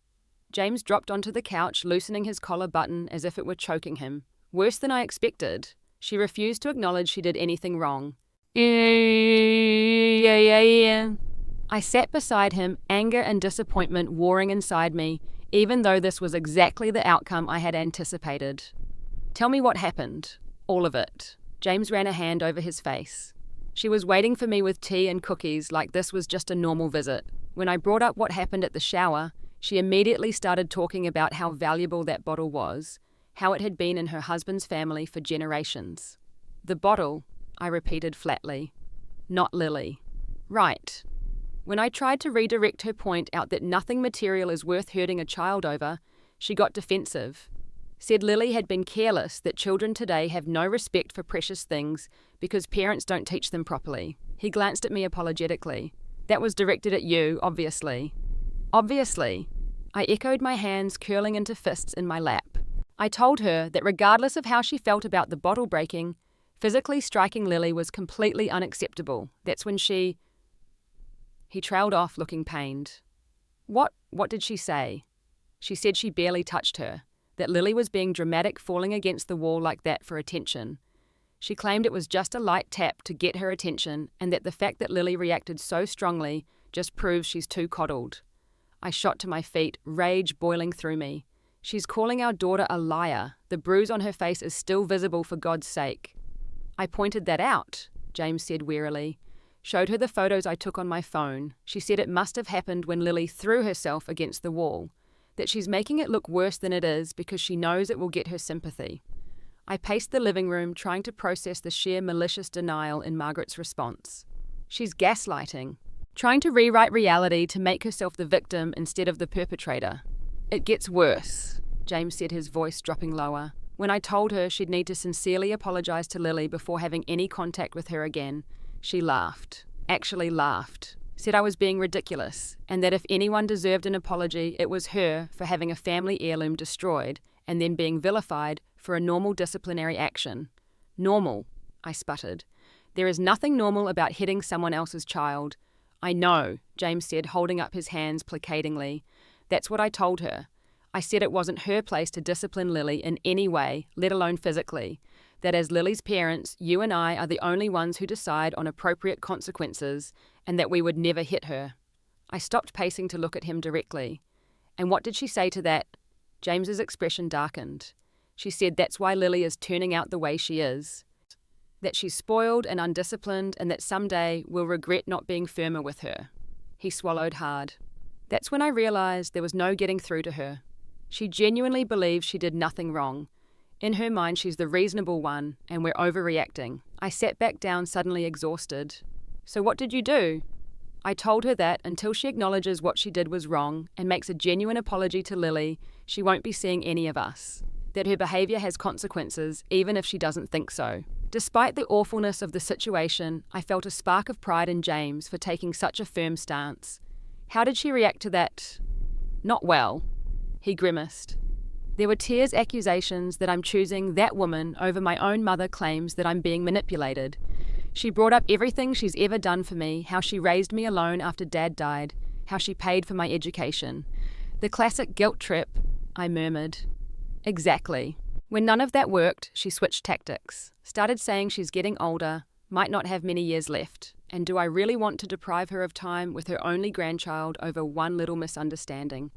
James dropped onto the couch, loosening his collar button as if it were choking him. "Worse than I expected." She refused to acknowledge she did anything wrong. Yeah. I sat beside him, anger and disappointment warring inside me, even though this was exactly the outcome I had anticipated. "Tell me what happened. All of it." James ran a hand over his face. She was waiting for me with tea and cookies like this was just a normal visit. When I brought up what happened at the shower, she immediately started talking about how valuable that bottle was, how it had been in her husband's family for generations. "The bottle," I repeated flatly. "Not Lily." "Right." When I tried to redirect her point out that nothing material is worth hurting a child over, she got defensive. Said Lily had been careless, that children today have no respect for precious things because parents don't teach them properly. He glanced at me apologetically. "That was directed at you, obviously." "Obviously." I echoed, my hands curling into fists in my lap. I told her that regardless of how she felt about the bottle breaking, physically striking Lily was completely unacceptable. That's when she... He trailed off, looking pained. What did she say?" "She said she barely touched her, that Lily was being dramatic, falling against the wall like that for attention. She claimed it was just a light tap to get her attention, and that the fact that Lily reacted so strongly just proves she's too coddled." I shot to my feet, rage boiling through me. "She's calling our daughter a liar. The bruise on her face is still visible, for God's sake." "I pointed that out," James said wearily. Showed her the photos I took on my phone. She said it must have happened when Lily threw herself against the wall, that she's making it look worse than it is because she knows it will get her sympathy. I paced the living room, trying to process the sheer malicious denial in Margaret's response. She's gaslighting, trying to rewrite reality to make herself the victim instead of the perpetrator. "It gets worse," James said, his voice dropping lower. When I told her she'd need to sincerely apologize to Lily before having any contact with her again, she laughed. Actually laughed. Said I was being ridiculous, and that if anyone deserved an apology, it was her for having a family heirloom destroyed and then being vilified for a normal disciplinary action. "Normal," I sputtered. "There is nothing normal about hitting someone else's child." "I know," James said, holding up his hands placatingly. "That's what I told her. I said it wasn't her place to discipline Lily in any way, let alone physically. That as Lily's parents, you and I are the only ones who decide on appropriate consequences, and that we would never hit her." I stopped pacing to look at him directly. "And what did she say to that?" James's expression darkened. "She said that's why Lily is turning out the way she is. That she's spoiled and undisciplined, and that someday we'll regret not being firmer with her." He swallowed hard. That's when I realized there was no getting through to her. She genuinely believes she did nothing wrong. In her mind, she's the reasonable one, and we're overreacting. I sat back down, suddenly exhausted. "So what did you do?" I told her that until she acknowledges what she did was wrong and makes a genuine apology to Lily, she won't be seeing any of us. That her behavior has consequences, even if she doesn't think so. Despite the awfulness of the situation, I felt a spark of pride in James for taking such a firm stance. "How did she react to that?" "Not well." He grimaced. "There were tears, accusations that I'm choosing that woman over my own mother, claims that I'm being manipulated. She brought up everything she's ever done for me, how she raised me alone after Dad died, how she paid for my education. The classic guilt trip," I murmured. "Exactly." When none of that worked, she switched tactics. Started saying she's getting older, might not have many years left, and do I really want to deprive her of time with her only grandchild over one little misunderstanding?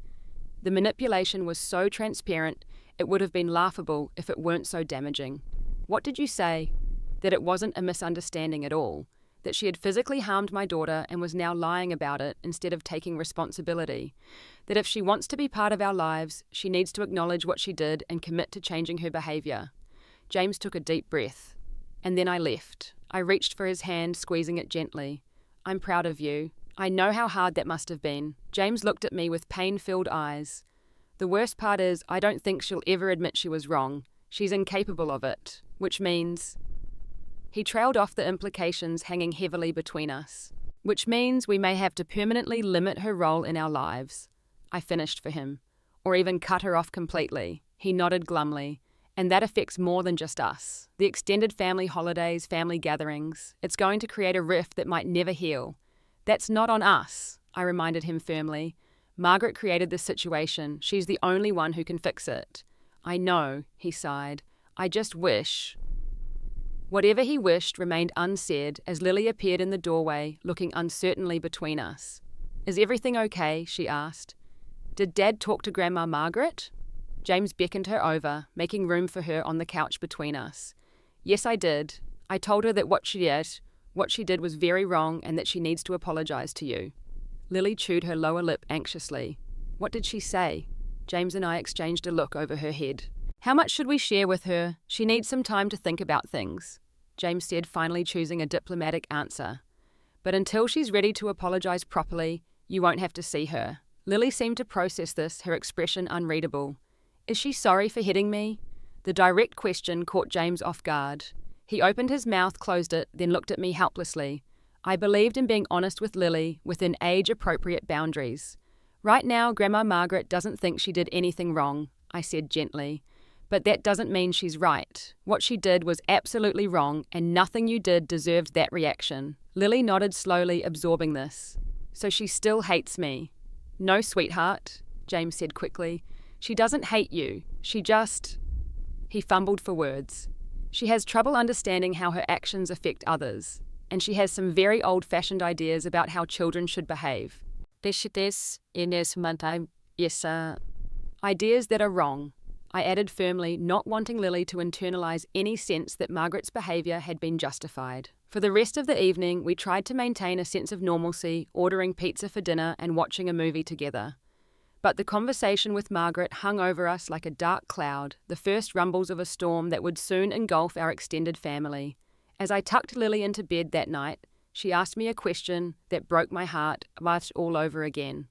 The manipulation was so transparent, it would have been laughable if it weren't so damaging. "What did you say?" "That it wasn't a misunderstanding at all. that she had physically harmed my daughter and was now lying about it instead of taking responsibility, that if she wants to be part of our lives, she needs to acknowledge what she did and commit to changing her behaviour. James took a deep breath. And then I left. I reached for his hand, squeezing it gently. I'm proud of you. I know how hard that must have been. James looked at me with pain-filled eyes. The worst part is, I don't think she'll ever admit she was wrong. She's incapable of it, which means... He trailed off, the implications hanging heavily between us. Which means we may have to permanently limit her role in our lives. I finished for him. Or even cut her off completely. He nodded glumly. And that affects more than just us. The extended family holidays, family gatherings. It's going to create a rift that might never heal. That's not on us, I reminded him firmly. Margaret created this situation. She's the only one who can fix it. I know, he sighed. I just wish... Whatever he wished remained unsaid as Lily appeared in the doorway, looking uncertainly between us. Is everything okay? She asked. Did Dad talk to Grandma Margaret? James beckoned her over, making room for her on the couch between us. Yes, I did. I told her that what she did was very wrong and that she needs to apologize to you. Lily chewed her lower lip anxiously. What did she say? James and I exchanged a look over her head. How much should we share with her? She needs some time to think about things, James said, finally choosing a diplomatic answer. But until she's ready to apologize properly, you won't have to see her. Lily seemed to process this, her expression unreadable. Is she sorry for hitting me? The direct question caught James off guard. He opened his mouth, closed it, then looked at me helplessly. I believed in being honest with Lily, within age-appropriate boundaries. Right now, Grandma Margaret doesn't think she did anything wrong, I said gently. But that doesn't mean she's right. What she did was absolutely wrong, and nothing you did deserved that reaction. Lily nodded slowly, absorbing this. So she still hates me. No, sweetheart, James said quickly. She doesn't hate you. She just... He fumbled for words. She has trouble understanding how her actions affect others, and she has some very old-fashioned ideas about how children should behave. Ideas that are wrong, I added firmly, not wanting Lily to internalize any sense that Margaret's behavior had been justified. For the rest of the evening, we tried to maintain a sense of normalcy, ordering pizza for dinner and watching a movie together. But the conversation with Margaret hung over us like a dark cloud, the first rumbles of a storm that would soon engulf our extended family. As I tucked Lily into bed that night, she asked me a question that broke my heart, but all over again.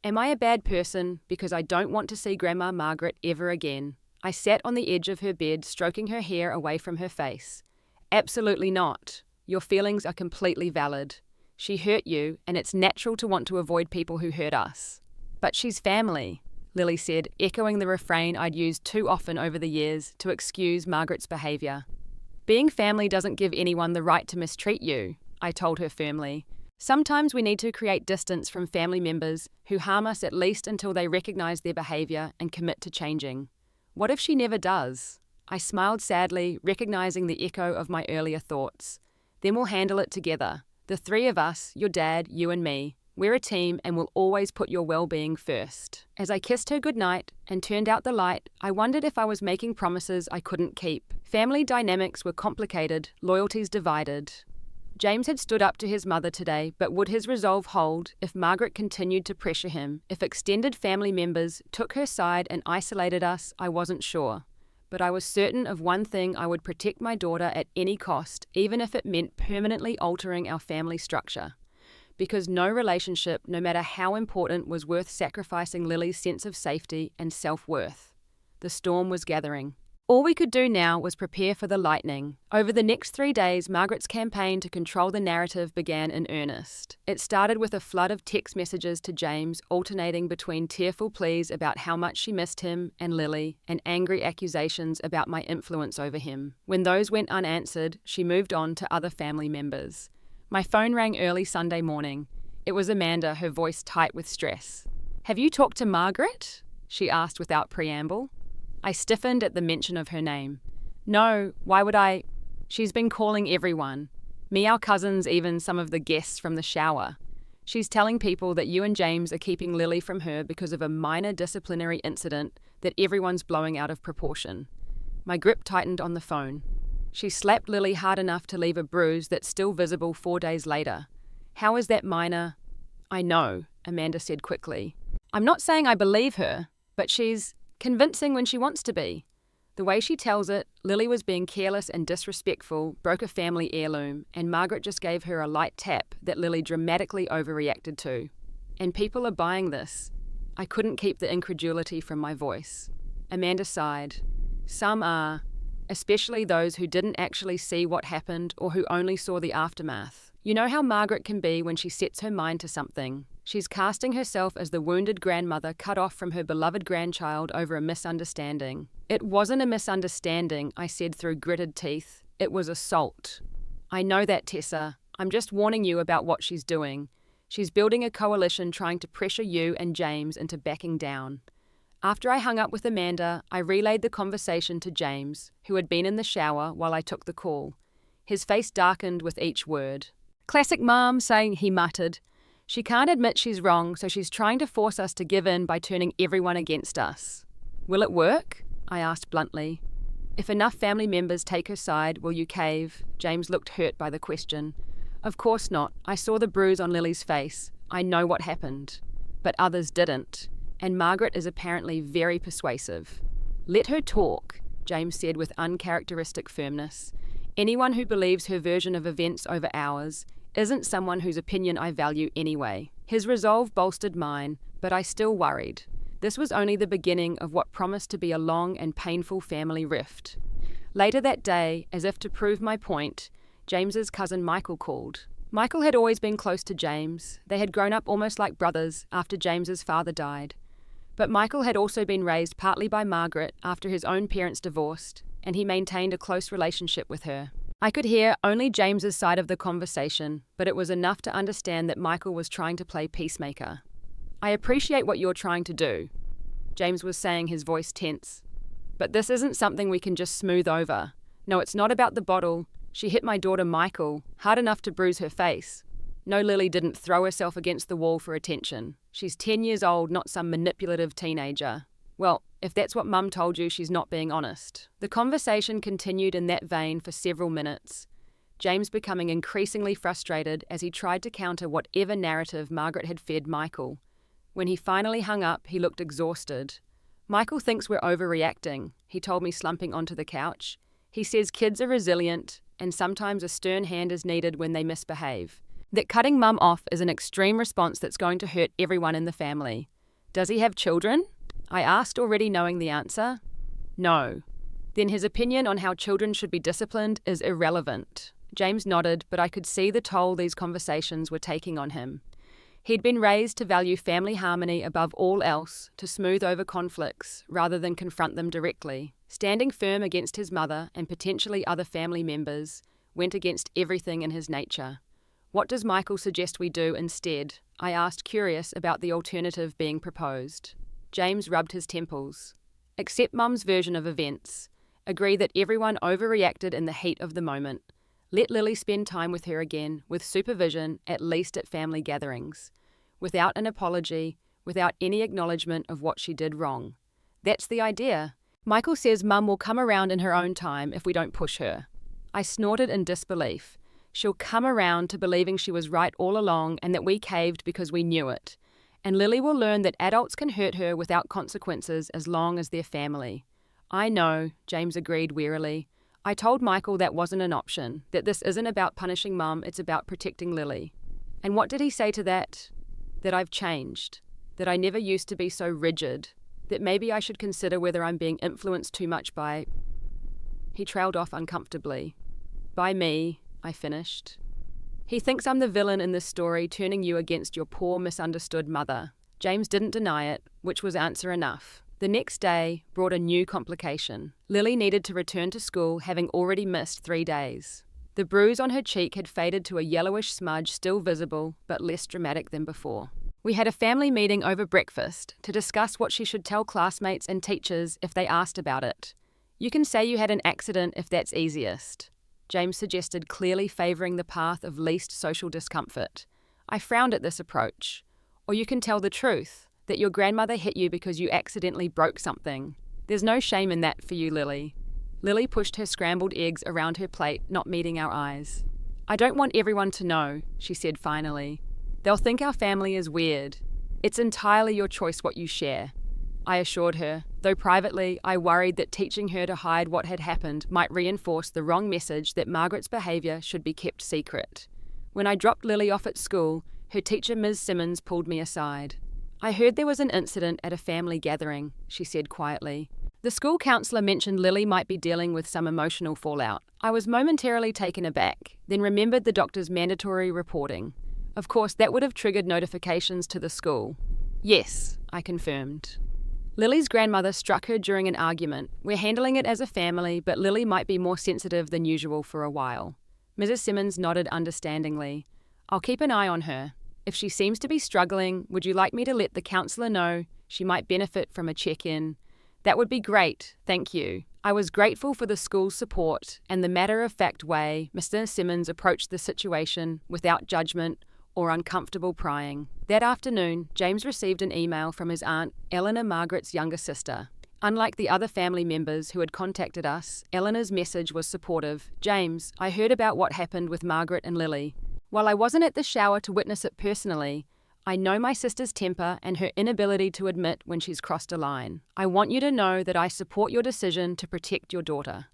Am I a bad person because I don't want to see Grandma Margaret ever again? I sat on the edge of her bed, stroking her hair away from her face. Absolutely not. Your feelings are completely valid. She hurt you, and it's natural to want to avoid people who hurt us. But she's family, Lily said, echoing the refrain I'd used too often over the years to excuse Margaret's behaviour. Being family doesn't give anyone the right to mistreat you, I told her firmly. Sometimes we need to create distance from family members who harm us, at least until they recognise their behaviour and commit to changing. What if she never does? I smiled sadly, recognising the echo of my earlier thoughts. Then we'll handle it together. The three of us, your dad, you and me. We're a team and we'll always put your well-being first. As I kissed her goodnight and turned out the light, I wondered if I was making promises I couldn't keep. Family dynamics were complicated, loyalties divided. James had stood up to his mother today, but would his resolve hold if Margaret continued to pressure him? If extended family members took her side and isolated us, I wasn't sure. But I was certain of one thing: I would protect my daughter at any cost, even if it meant permanently altering our family structure. Because no relationship, no matter how important, was worth sacrificing Lily's sense of safety and self-worth. The storm was gathering. All we could do now was prepare for the lightning. Over the next 3 days, Margaret's campaign to control the narrative began in earnest. It started with a flood of text messages to James, alternating between tearful pleas about how much she missed him and Lily, and angry accusations about my influence over him. When those went unanswered, she moved on to other family members. My phone rang early Sunday morning. It was Amanda, her voice tight with stress. "Have you talked to Margaret?" she asked without preamble. I stiffened at the mention of her name. "No, why would I? She's been calling everyone. Me, our cousins, even some of the guests from the shower. She's telling people that you and James are keeping Lily from her because of a minor disciplinary incident that everyone's blowing out of proportion." My grip tightened on the phone. She slapped Lily hard enough to leave a bruise that's still visible 4 days later. How is that minor? I know, Amanda said quickly. I'm not saying I believe her, but she's convincing when she wants to be. The way she tells it, Lily was being careless and disrespectful, broke a family heirloom, and Margaret just gave her a light tap that Lily dramatically overreacted to. And people are buying this. I couldn't keep the incredulity from my voice. Amanda sighed. Some are, especially those who didn't actually see what happened or who only saw the aftermath. You know how Margaret can be when she sets her mind to something. She's casting herself as the wounded grandmother cut off from her beloved grandchild over a misunderstanding. It wasn't a misunderstanding, I said through gritted teeth. It was assault. I know that, Tessa. I'm just warning you about what she's doing. She's building a coalition trying to pressure you and James into backing down. After I hung up with Amanda, I relayed the conversation to James, who had been in the shower while I took the call. His face darkened with each word. Classic mom, saying, he muttered. She can't admit she's wrong, so she's trying to force us to give in by turning everyone against us. Will it work? I asked bluntly. If enough family members take her side, will you cave? James looked hurt by the question. Of course not. I saw the bruise on Lily's face. I know what happened. But others didn't. And Margaret is apparently very persuasive. Let her talk, James said with uncharacteristic firmness. Anyone who believes her version of events over ours isn't someone whose opinion I value anyway. His resolve bolstered mine, but I still worried. This was only the beginning of what promised to be a long and painful family rift. Later that day, as if to prove my point, James's cousin Michael called. Michael had always been close to James. They had grown up almost like brothers after James's father died. But Michael had also been raised partly by Margaret after his own parents divorced, and he maintained a close relationship with her. I could hear only James's side of the conversation, but it was enough to understand that Michael was trying to play peacemaker. I appreciate what you're trying to do, James was saying, his voice tense. But this isn't something we can just smooth over. No, it's not about the bottle. She hit my daughter Michael, hard enough to bruise her face. No, Lily didn't throw herself against the wall for attention. She's 10 years old, not some manipulative teenager. Well, if that's what Mum told you, she's not being honest. The conversation continued in that vein for several minutes, James becoming increasingly frustrated as he tried to counter whatever narrative Margaret had fed Michael. When he finally hung up, he looked exhausted. Michael thinks we're overreacting, he told me, slumping onto the couch. He says kids are resilient, and sometimes a stern hand is needed when they misbehave. That cutting Mum off is an extreme response that's going to hurt everyone in the family. Does he have children? I asked, already knowing the answer. No. Then his opinion on how children should be disciplined is irrelevant. James nodded, but I could see the toll these conversations were taking on him. He'd been raised to value family harmony above all else, to smooth over conflicts rather than confront them directly. Standing firm against his mother and potentially other family members went against everything in his nature. What does Michael suggest we do instead? I asked, curious about the alternative being proposed. James rubbed his temples. Accept Mum's version of events. Agree that everyone overreacted in the heat of the moment. Let Lily spend time with her again, with supervision, at least at family gatherings. Without an apology, without any acknowledgement of what she did wrong. That's the idea. Michael says Mum will come around in her own time if we don't push her. I snorted in disbelief. She'll come around to believing she was right all along and that we caved because we knew it. And Lily will learn that adults can hurt her without consequences as long as they're family. I know, James agreed wearily. I told Michael that wasn't an option, that this isn't about punishing Mum, it's about protecting Lily. And what did he say to that? That I've changed, that I never used to be so rigid, that maybe I should consider whether I'm being influenced too much by... He trailed off uncomfortably. By me, I finished. He thinks I'm the villain in this story, turning you against your poor, misunderstood mother. James didn't deny it, which was answer enough. The next day brought a new complication. Lily needed to return to school, having already missed 3 days. The bruise on her cheek had faded to a yellowish smudge, still visible, but less dramatic than before. We had a family meeting over breakfast to discuss what she should tell classmates and teachers if they asked about it. You can say you had an accident if that's easiest, James suggested, clearly favouring the path of least social discomfort. I frowned at this approach. Or you can tell the truth, that your grandmother hit you because you accidentally broke something. There's no shame in that for you, Lily. Lily pushed her scrambled eggs around her plate, not meeting our eyes. "I don't want everyone to know," she said finally. "They'll think our family is weird. It's entirely your choice what you share," I assured her, though privately I worried that teaching her to hide what had happened might reinforce the wrong message that Margaret's behaviour should be kept secret. When I dropped Lily off at school, her teacher Ms. Simmons pulled me aside. "I heard there was an incident at a family gathering," she said quietly. The school counsellor mentioned Lily might be dealing with some emotional fallout. I was momentarily taken aback, then remembered the doctor's mandatory reporting. Of course, that would have triggered notifications to the school. "Yes," I confirmed. "Lily's grandmother struck her during an argument. We're handling it as a family, but Lily might be more sensitive than usual for a while." Mrs. Simmons nodded understandingly. "I'll keep an eye on her. If she seems to be struggling, would you like me to let the counsellor know she might benefit from a check-in?" "That would be great, thank you." I was grateful for the school's support and the matter-of-fact way Mr. Simmons approached the situation without judgment or uncomfortable prying. That afternoon, James received an email from his aunt, Eleanor, Margaret's younger sister. Unlike the other family members who had contacted us, Eleanor's message was supportive. "James, I heard about what happened with Margaret and Lily. While I wasn't at the shower to witness it personally, I know my sister's temper and her inability to admit when she's crossed a line. I want you to know that I support your decision to protect your daughter.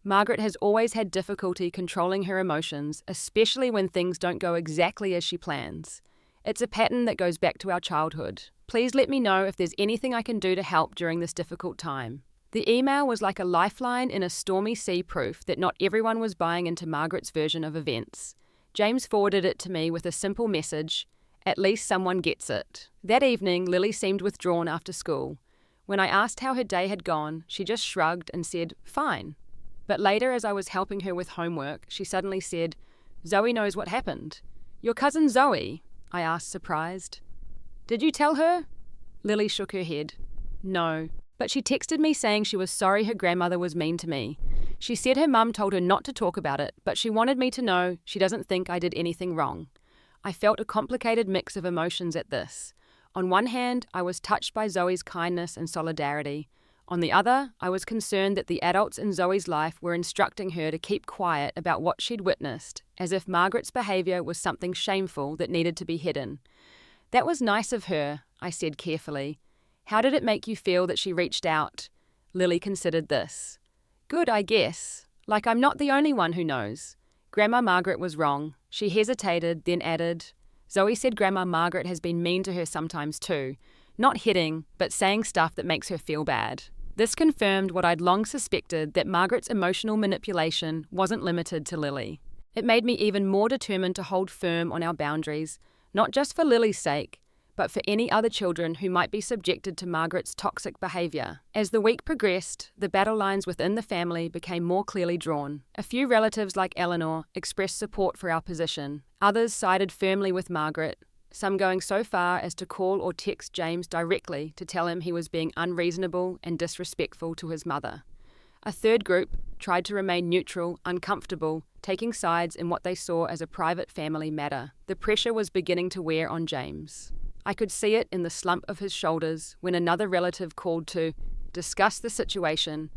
Margaret has always had difficulty controlling her emotions, especially when things don't go exactly as she plans. It's a pattern that goes back to our childhood. Please let me know if there's anything I can do to help during this difficult time." The email was like a lifeline in a stormy sea, proof that not everyone was buying into Margaret's version of events. James forwarded it to me with a simple message: "At least someone gets it." That evening, Lily seemed withdrawn after school. When I asked how her day had gone, she just shrugged and said, "Fine." But later, as I was helping her with homework, she suddenly said, "Zoe knows what happened." "Your cousin Zoe?" I asked, surprised. "Did you tell her?" Lily shook her head. "No, but she texted me saying she was sorry her grandmother was mean to me. She said her mum told her not to talk about it, but she wanted me to know she doesn't think I did anything wrong." I felt a complicated mix of emotions at this. On one hand, I was touched by Zoe's kindness and solidarity. On the other, I was concerned that the adults in Zoe's life were instructing her to keep quiet about what she'd witnessed, as if Margaret's behaviour was something shameful that needed to be hidden. "That was nice of her," I said carefully. "How did it make you feel that she reached out?" Lily considered this. "Good, I guess. Like I'm not the only one who knows. Grandma Margaret was wrong." She hesitated, then added, "Zoe said Grandma Margaret has been mean to her sometimes too. Not hitting, but saying stuff that makes her feel bad." This confirmed what I'd long suspected, that Margaret's emotional manipulation wasn't limited to Lily. It made me even more determined to hold firm on our boundaries, not just for Lily's sake, but for any other children who might be subjected to Margaret's toxic behaviour. As the week progressed, the battle lines within the family became more clearly drawn. A few relatives like Eleanor expressed support for our position. Others sided firmly with Margaret, some going so far as to call or text James directly to tell him he was being unreasonable and disrespectful to his mother. A third group tried to remain neutral, uncomfortable, taking sides in what they saw as a private family matter. The pressure was beginning to wear on James. I could see it in the slump of his shoulders when another relative called to discuss the situation,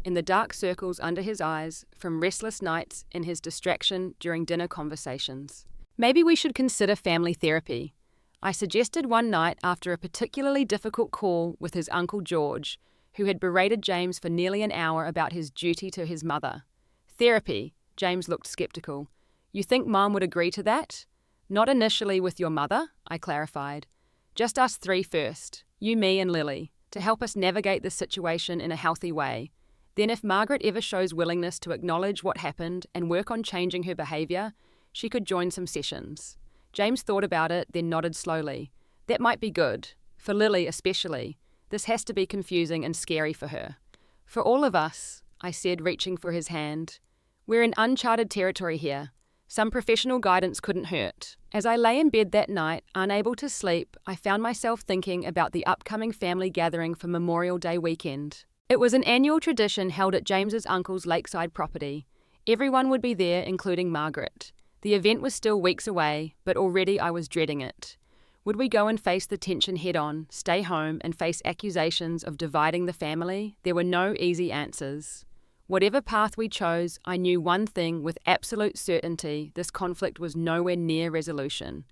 in the dark circles under his eyes from restless nights and his distraction during dinner conversations. "Maybe we should consider family therapy," I suggested one night after a particularly difficult call with his Uncle George, who had berated James for nearly an hour about his duty to his mother. "Therapy?" James looked skeptical. "You think Mom would agree to that?" "Not initially with your mother," I clarified. "Just us three first, you, me and Lily, to help us navigate this situation in a healthy way. Then if Margaret ever shows willingness to acknowledge what happened and work on changing her behaviour, she could join some sessions." James thought about it, then nodded slowly. "That might be good. For Lily especially. This has to be confusing and scary for her." "For all of us," I said, reaching for his hand. "We're in uncharted territory here. Some professional guidance couldn't hurt." As I lay in bed that night, unable to sleep, I found myself thinking about the upcoming family gathering for Memorial Day weekend. It was an annual tradition held at James's uncle's lakeside property. Everyone would be there, including Margaret. The event was still weeks away, but already I was dreading it. Would we go and face the tension head-on, stay home and face accusations of dividing the family? There were no easy answers. Whatever path we chose, I knew one thing with absolute certainty: this conflict was nowhere near resolution.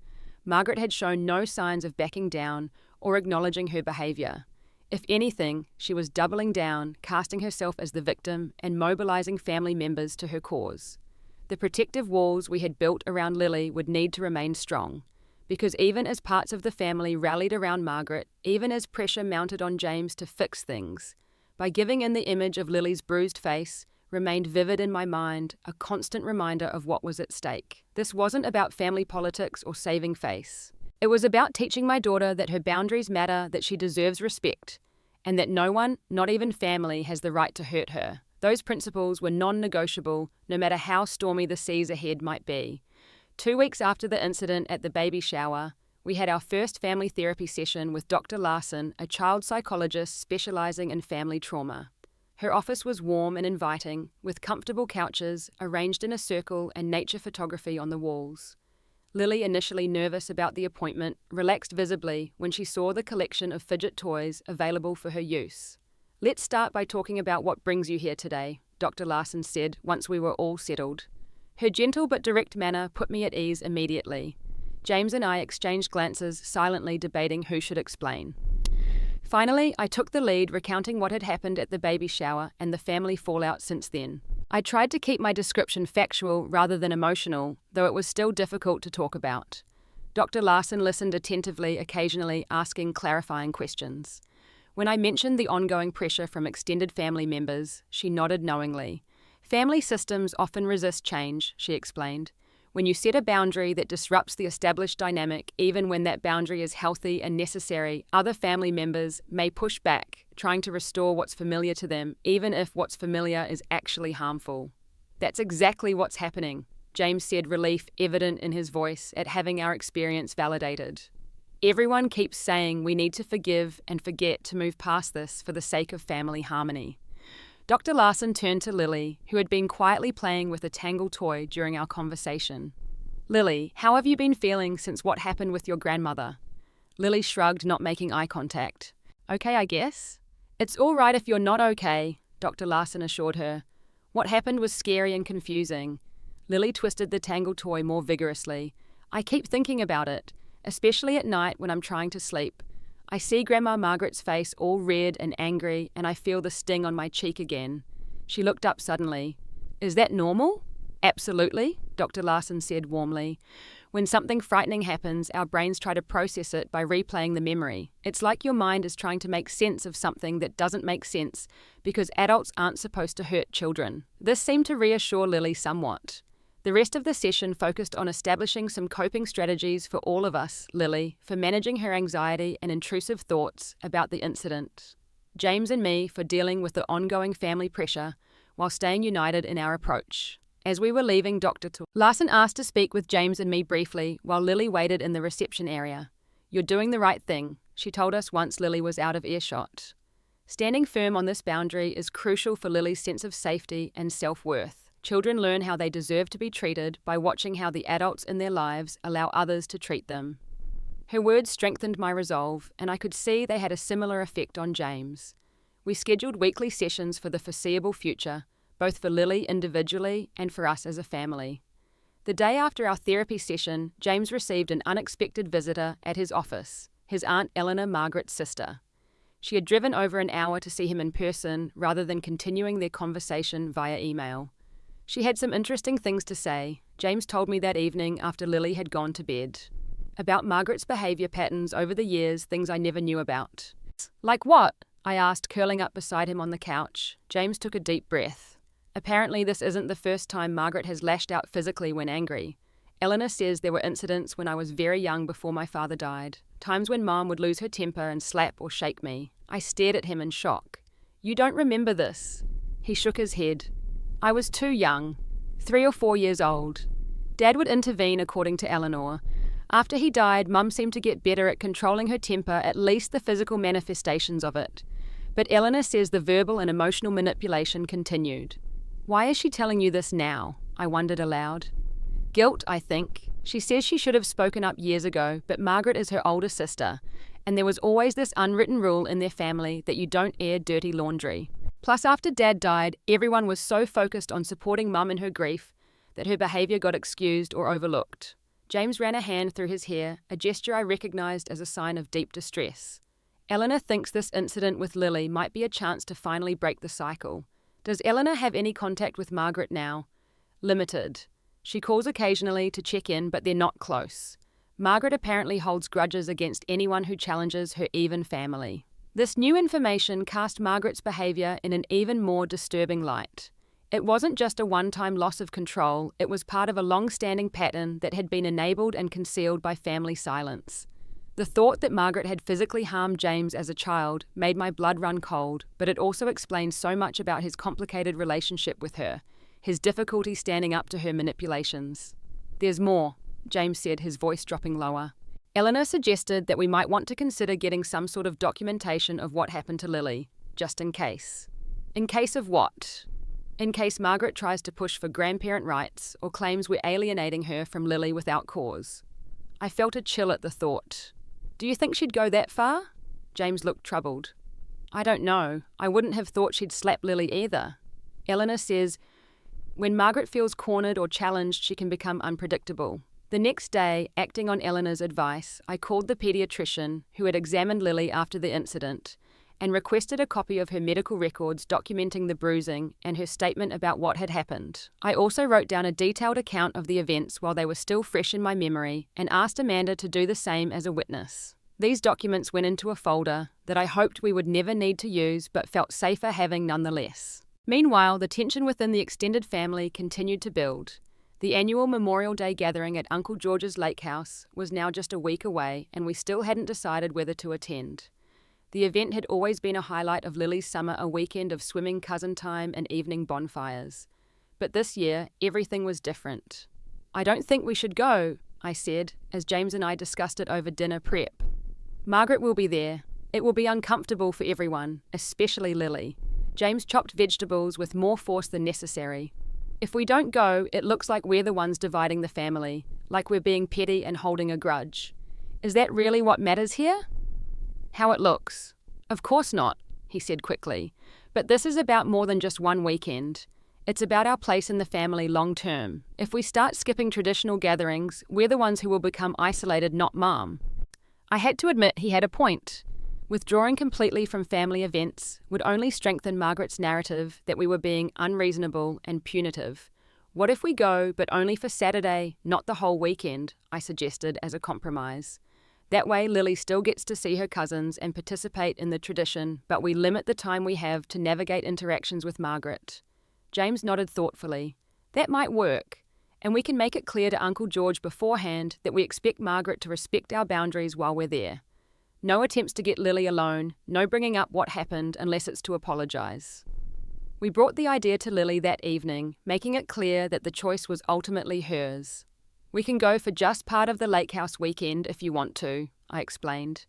Margaret had shown no signs of backing down or acknowledging her behaviour. If anything, she was doubling down, casting herself as the victim and mobilising family members to her cause. The protective walls we had built around Lily would need to remain strong, because even as parts of the family rallied around Margaret, even as pressure mounted on James to fix things, by giving in the image of Lily's bruised face remained vivid in my mind, a constant reminder of what was at stake. This wasn't about family politics or saving face. It was about teaching my daughter that her boundaries matter, that she deserves respect, and that no one, not even family, has the right to hurt her. Those principles were non-negotiable, no matter how stormy the seas ahead might be. 2 weeks after the incident at the baby shower, we had our first family therapy session with Dr. Larson, a child psychologist specialising in family trauma. Her office was warm and inviting, with comfortable couches arranged in a circle and nature photography on the walls. Lily, initially nervous about the appointment, relaxed visibly when she saw the collection of fidget toys available for her use. "Let's start by talking about what brings you here today," Dr. Larson said once we were all settled. Her gentle but direct manner put me at ease immediately. James and I exchanged glances, silently debating who should explain. Finally, I took the lead, recounting what had happened at the baby shower and the family fallout since then. I tried to keep my description factual rather than emotional, though it was still difficult to talk about. Dr. Larson listened attentively, occasionally asking clarifying questions. When I mentioned the ongoing pressure from extended family members, she nodded knowingly. "Family systems often resist change," she explained. "When you set a boundary that disrupts the established dynamic, even when that boundary is healthy and necessary, other family members may push back, trying to restore what's familiar to them, even if what's familiar is actually harmful." "That's exactly what's happening," James said, relief evident in his voice at having our experience validated. "Everyone keeps saying we need to forgive and forget to move past this for the sake of family harmony." Dr. Larson turned to Lily, who had been quietly playing with a Tangle toy during our conversation. "Lily, how have you been feeling since what happened with your grandmother?" Lily shrugged, not making eye contact. "Okay, I guess." "It's all right if you're not okay," Dr. Larson assured her. "What happened was scary and confusing." Lily twisted the Tangle toy more vigorously. "I keep thinking about it, especially at night when I'm trying to sleep. I see Grandma Margaret's face all red and angry, and I feel the sting on my cheek again." She looked up suddenly. "Is that normal?" "Absolutely," Dr. Larson said warmly. "When something frightening happens, our brains try to process it by replaying the memory. It's like your mind is trying to make sense of something that doesn't make sense, because adults aren't supposed to hurt children." This seemed to reassure Lily somewhat. The rest of the session focused on establishing some coping strategies for all of us, Lily, for managing her anxiety and intrusive thoughts about the incident. James and me for dealing with the ongoing family pressure while staying united in our approach. As we were leaving Larson asked to speak with James and me briefly while Lily waited in the reception area. "You're doing the right thing," she told us once Lily was out of earshot. Standing firm on this boundary is crucial for Lily's sense of safety and self-worth. Children learn how they deserve to be treated by watching how the adults in their lives allow others to treat them. Her words strengthened my resolve, and I could see they had a similar effect on James. We scheduled weekly sessions for the foreseeable future, both for Lily individually and for us as a family. The day after our therapy session, James received an unexpected visitor at his office, his Aunt Eleanor, Margaret's sister. She had driven over an hour to see him in person rather than continuing their conversation via email. She had some interesting things to say, James told me that evening after Lily had gone to bed. About Margaret's behaviour patterns over the years, things I never knew about. "Like what?" I asked, curling up beside him on the couch. James took a deep breath. "Apparently this isn't the first time Margaret has lashed out physically when angry. Eleanor says there were incidents when I was very young before my father died. Times when Mom would lose her temper and slap or shake me." I stared at him in shock. "You don't remember this?" He shook his head. "I was too young, 3 or 4 years old. Dad would intervene, according to Eleanor. After he died, Mum seemed to get better at controlling her temper, at least the physical manifestations of it. But Eleanor says the verbal and emotional manipulation continued." "Why is she telling you this now?" I wondered aloud. "Guilt, I think. She says she should have spoken up years ago, but Margaret is her older sister, and there was always this unwritten rule in their family that you don't air dirty laundry. Plus, after Dad died, everyone was so focused on supporting Mum in her grief that her behaviour got excused or overlooked. James ran a hand through his hair, a gesture I recognised as a sign of deep distress. Eleanor thinks this incident with Lily might be a chance to finally break the cycle. Does Eleanor have any contact with Margaret now? Limited. She calls occasionally to check in, but they're not close. Margaret apparently holds grudges against anyone who challenges her even family. This new information cast Margaret's behaviour in an even more disturbing light. It wasn't just a one-time loss of control, it was part of a long-standing pattern that had been enabled and concealed by family silence. The thought that Margaret had physically harmed James as a child made my blood run cold, but it also explained so much about his complicated relationship with her, his difficulty standing up to her manipulations. "There's more," James said, his voice dropping lower. Eleanor suggested that we might want to consider getting some sort of documentation of what happened to Lily, just in case. In case of what? In case Margaret tries to push for grandparent rights or claims we're alienating her from Lily without cause. I felt a chill at the thought. "Do you think she'd go that far?" James looked troubled. "I don't know. I wouldn't have thought she'd slap Lily either." Eleanor says, "When Margaret feels cornered or challenged, she can become unpredictable." The next day, acting on Eleanor's advice, I called the paediatrician who had examined Lily after the incident and requested a copy of her medical records documenting the bruising and her statement about what had happened. I also wrote down a detailed account of the events while they were still fresh in my memory and asked Amanda to do the same as a witness. These documents went into a folder that I hoped we would never need to use but felt safer having nonetheless. Meanwhile, the tension within the extended family continued to build. The annual Memorial Day gathering at Uncle George's lake house was now just a week away, and we still hadn't decided whether to attend. The event had always been a highlight of Lily's summer, a weekend of swimming cousin time and evening bonfires. But this year, everything was different. "I don't think we should go," I said, as James and I discussed it over dinner prep. "Margaret will be there. It will be uncomfortable for everyone, especially Lily." James chopped vegetables with more force than necessary. "If we don't go, it looks like we're the ones dividing the family, like we're being petty and holding a grudge. Is that really what matters here?" "How it looks." "Of course not," he said quickly. "But this is about more than just one weekend. It's about our place in the family long term. If we start skipping traditional gatherings, we're the ones who will become isolated, not Mom." I had to admit he had a point. Withdrawing completely from family events would only strengthen Margaret's narrative that we were being unreasonable and punitive. "What if we go, but only for Saturday, not the whole weekend?" I suggested as a compromise. That way Lily still gets to see her cousins and participate in the tradition, but we limit the time we have to navigate interactions with Margaret. James nodded thoughtfully. "That might work, and we can make it clear to Uncle George beforehand that we expect Margaret to respect our boundaries while we're there. No attempts to get Lily alone, no bringing up what happened unless it's to apologise." We brought the idea to Lily that evening, making it clear that the choice was ultimately hers. "We can go for just part of the lake house weekend if you want to," I explained.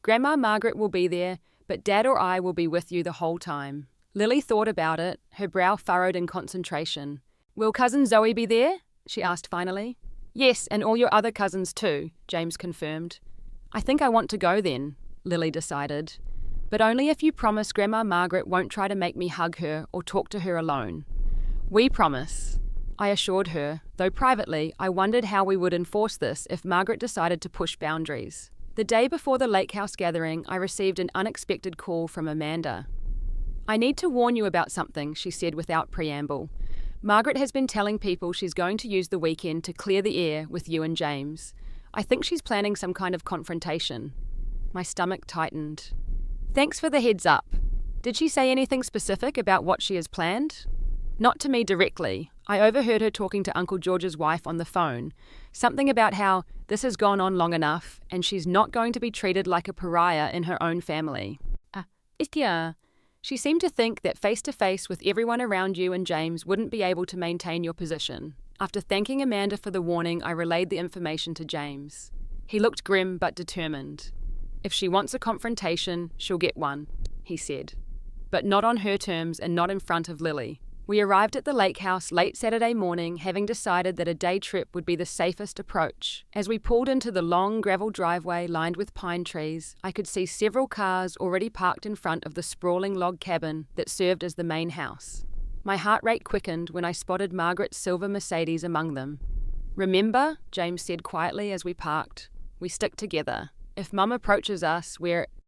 "Grandma Margaret will be there, but Dad or I will be with you the whole time." Lily thought about it, her brow furrowed in concentration. "Will Cousin Zoe be there?" she asked finally. "Yes, and all your other cousins too," James confirmed. "I think I want to go then," Lily decided. "But only if you promise Grandma Margaret won't try to make me hug her or talk to her alone." "We promise," I assured her, though privately I wondered how we would enforce this if Margaret decided to push boundaries. The day before the lake house gathering, I received an unexpected call from Amanda. "I need to warn you about something," she said without preamble. "Margaret has been telling people she's going to use the weekend to clear the air with you and James. I think she's planning some kind of confrontation." My stomach tightened. "Thanks for the heads up. Did she say anything specific about what she has planned?" "Not to me directly. I overheard her talking to Uncle George's wife on the phone. Something about how this has gone on long enough and she's not going to be treated like a pariah in her own family." "Yeah." She seemed to think that face-to-face with everyone around you and James wouldn't be able to maintain your position. After thanking Amanda for the warning, I relayed the information to James. He looked grim but determined. "If she wants a confrontation, she'll get one," he said. "But not on her terms and not in front of Lily." We arrived at the lake house late Saturday morning, having decided that a day trip would be the safest approach. As we pulled into the long gravel driveway lined with pine trees, I could see several cars already parked in front of the sprawling log cabin that served as the main house. My heart rate quickened when I spotted Margaret's silver Mercedes among them. "Remember," James said quietly as we parked, "we stick together. If Mum approaches us, we're..."